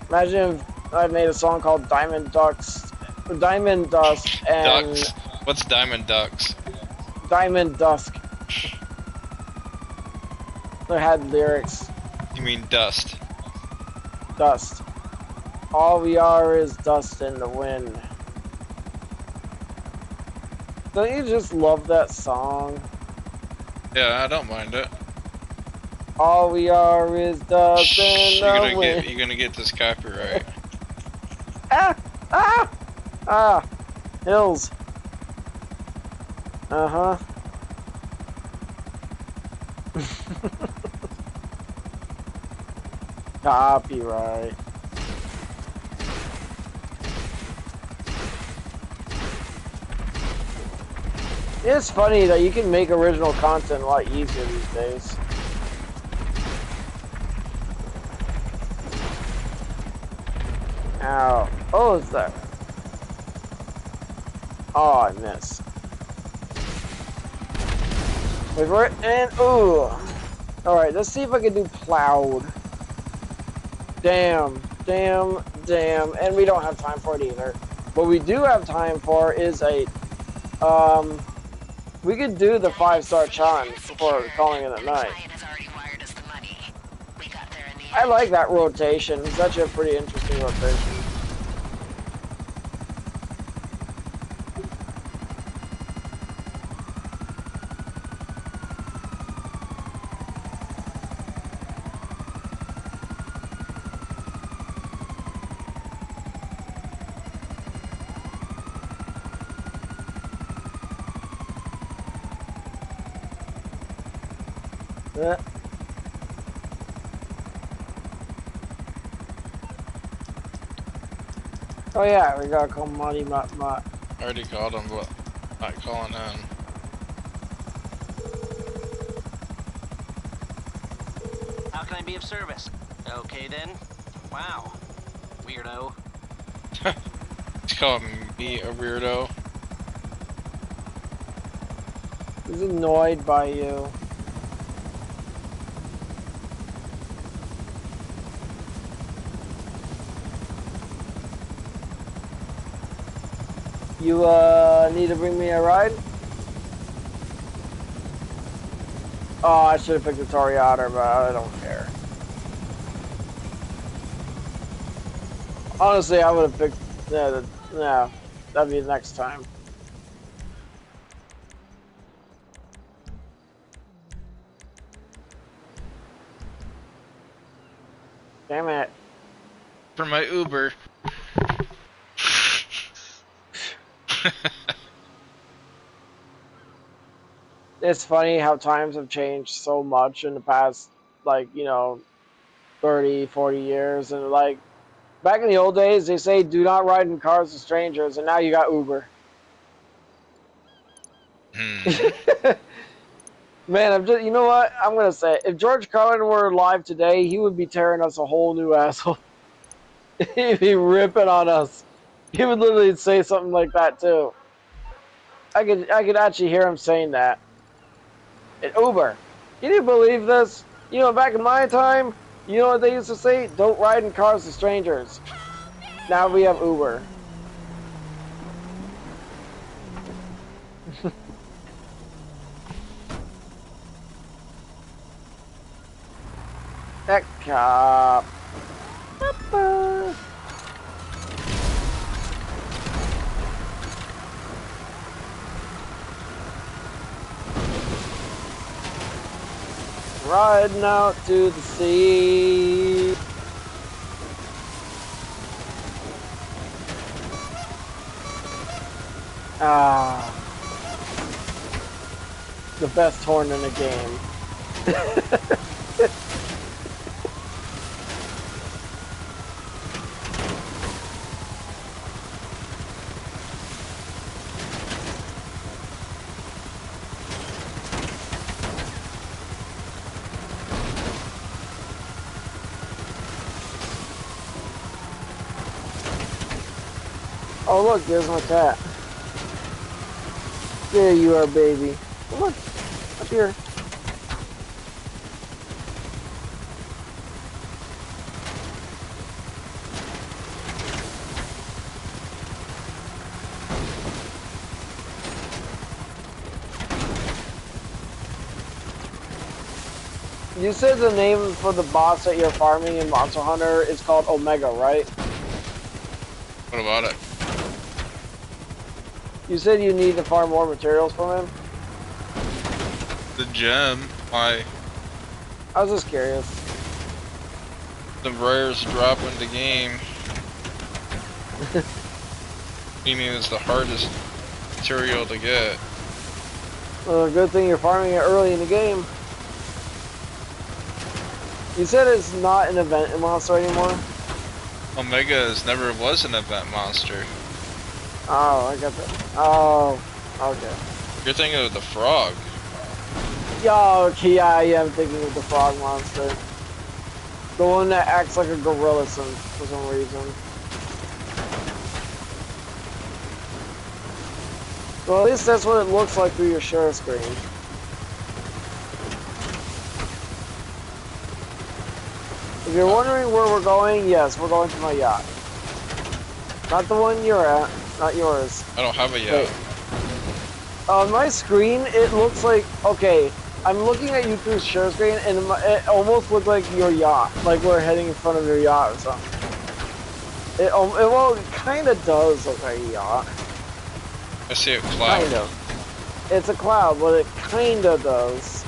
Imagine if I made a song called Diamond Dust and Ducks. What's Diamond Ducks? Diamond Dusk. They had lyrics. You mean dust? Dust. All we are is dust in the wind. Don't you just love that song? Yeah, I don't mind it. All we are is dust in the wind. You're gonna get this copyright. Hills. Uh-huh. Copyright. It's funny that you can make original content a lot easier these days. Ow. Oh, is that? Oh, I missed. Wait for it, and ooh. Alright, let's see if I can do plowed. Damn, damn, damn. And we don't have time for it either. What we do have time for is a, we could do the 5-star challenge before calling it a night. I like that rotation. It's actually a pretty interesting rotation. Yeah. Oh yeah, we gotta call Monty Mutt Mutt. I already called him, but not calling in. How can I be of service? Okay then. Wow. Weirdo. He's calling me a weirdo. He's annoyed by you. You need to bring me a ride? Oh, I should have picked the Toyota, but I don't care. Honestly, I would have picked. Yeah, that'd be next time. Damn it. For my Uber. It's funny how times have changed so much in the past, like, 30, 40 years. And, like, back in the old days, they say do not ride in cars with strangers, and now you got Uber. Man, you know what? I'm going to say, if George Carlin were alive today, he would be tearing us a whole new asshole. He'd be ripping on us. He would literally say something like that, too. I could actually hear him saying that. Uber. Can you believe this? Back in my time, you know what they used to say? Don't ride in cars with strangers. Now we have Uber. Heck cop. Riding out to the sea. The best horn in the game. Oh look, there's my cat. There you are, baby. Oh, look, up here. You said the name for the boss that you're farming in Monster Hunter is called Omega, right? What about it? You said you need to farm more materials from him? The gem. Why? I was just curious. The rares drop in the game. Meaning it's the hardest material to get. Well, good thing you're farming it early in the game. You said it's not an event monster anymore? Omega never was an event monster. Oh, I got that. Oh, okay. You're thinking of the frog. Yo, okay, yeah, I'm thinking of the frog monster. The one that acts like a gorilla for some reason. Well, at least that's what it looks like through your share screen. If you're wondering where we're going, yes, we're going to my yacht. Not the one you're at, not yours. I don't have a yacht. On my screen, it looks like, okay, I'm looking at you through share screen, and it almost looks like your yacht, like we're heading in front of your yacht or something. Well, it kind of does look like a yacht. I see a cloud. Kind of. It's a cloud, but it kind of does.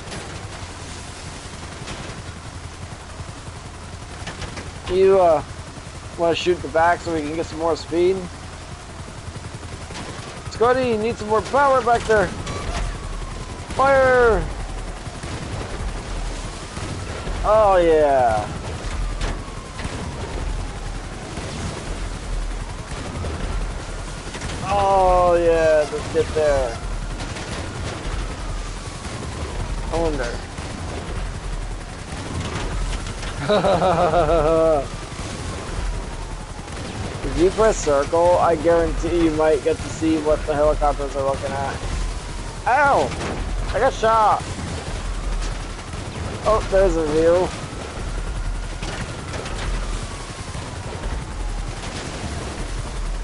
You, want to shoot the back so we can get some more speed? Scotty, you need some more power back there. Fire! Oh, yeah. Oh, yeah, let's get there. I wonder. If you press circle, I guarantee you might get to see what the helicopters are looking at. Ow! I got shot! Oh, there's a view.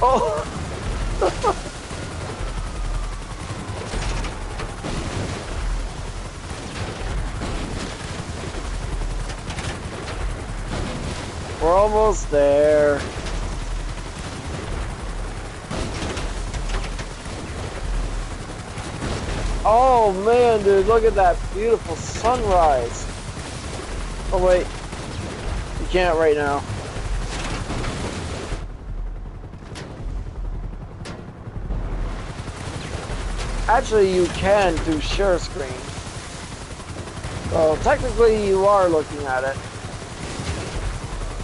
Oh! We're almost there. Oh man, dude, look at that beautiful sunrise. Oh wait, you can't right now. Actually, you can through share screen. So technically you are looking at it.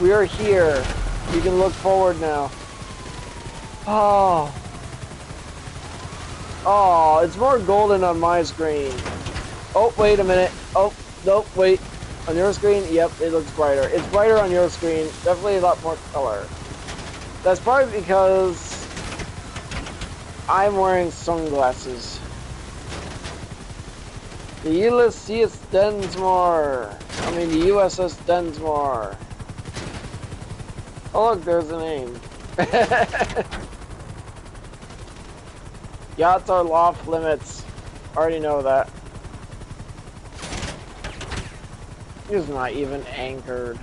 We are here. You can look forward now. Oh. Oh, it's more golden on my screen. Oh, wait a minute. Oh, nope, wait. On your screen, yep, it looks brighter. It's brighter on your screen. Definitely a lot more color. That's probably because I'm wearing sunglasses. The USS Densmore. I mean, the USS Densmore. Oh, look, there's a name. Yachts are off limits. Already know that. He's not even anchored.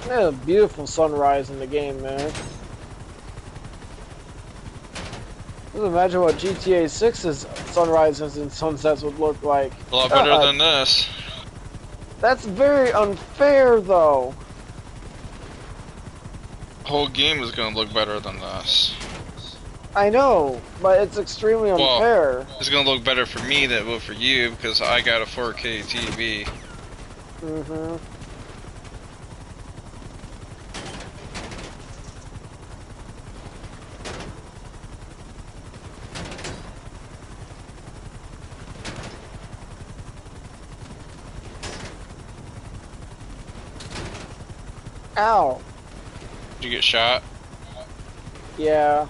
Yeah, a beautiful sunrise in the game, man. Just imagine what GTA 6's sunrises and sunsets would look like. A lot better than this. That's very unfair, though. The whole game is gonna look better than this. I know, but it's extremely unfair. Well, it's gonna look better for me than it will for you because I got a 4K TV. Mm-hmm. Ow. Did you get shot? Yeah.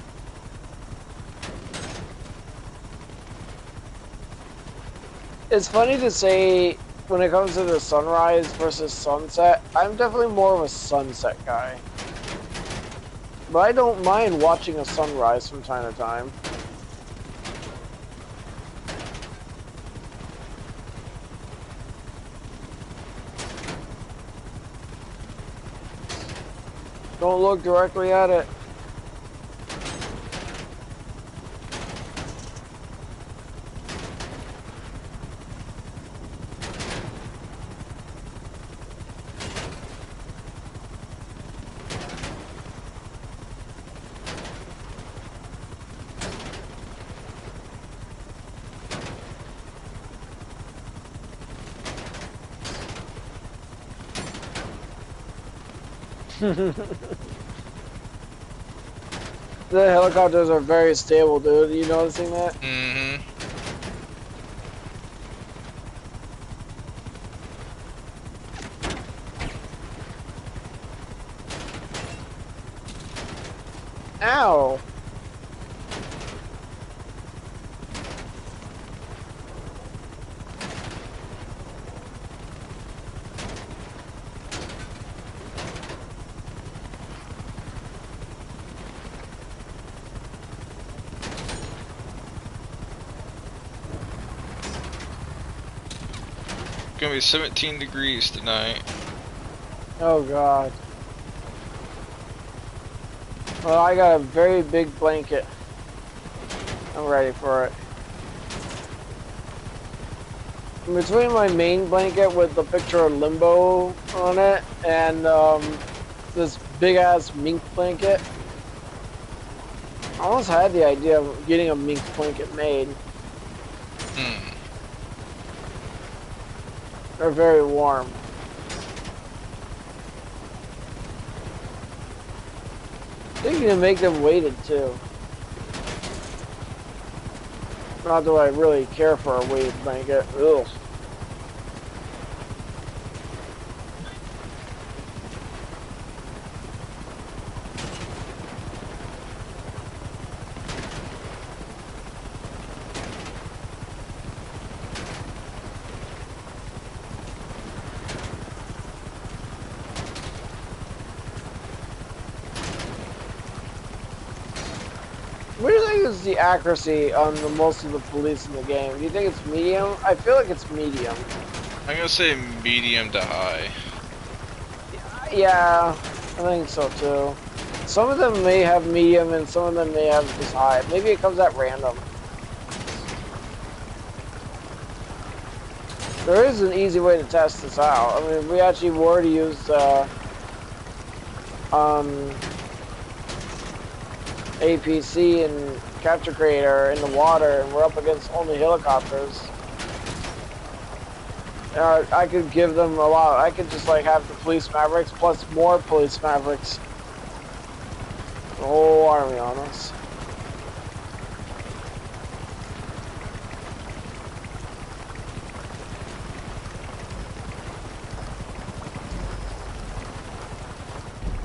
It's funny to say when it comes to the sunrise versus sunset, I'm definitely more of a sunset guy. But I don't mind watching a sunrise from time to time. Don't look directly at it. The helicopters are very stable, dude. You noticing that? Mm-hmm. Ow! It's gonna be 17 degrees tonight. Oh god. Well, I got a very big blanket. I'm ready for it. In between my main blanket with the picture of Limbo on it and this big ass mink blanket, I almost had the idea of getting a mink blanket made. They're very warm. I think you can make them weighted too. Not that I really care for a weighted blanket. Ugh. is the accuracy on the most of the police in the game? Do you think it's medium? I feel like it's medium. I'm gonna say medium to high. Yeah, I think so too. Some of them may have medium and some of them may have just high. Maybe it comes at random. There is an easy way to test this out. I mean, we actually were to use APC and Capture Creator in the water, and we're up against only helicopters. I could give them a lot. I could just like have the police Mavericks plus more police Mavericks. The whole army on us.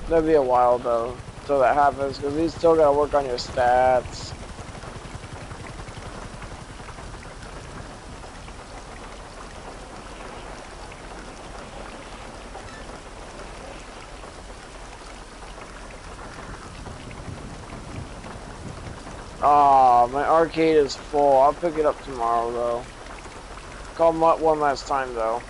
That'd be a while though, until that happens, because you still gotta work on your stats. Oh, my arcade is full. I'll pick it up tomorrow though. Call Mutt one last time though.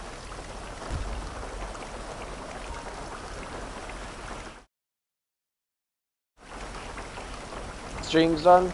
Stream's done.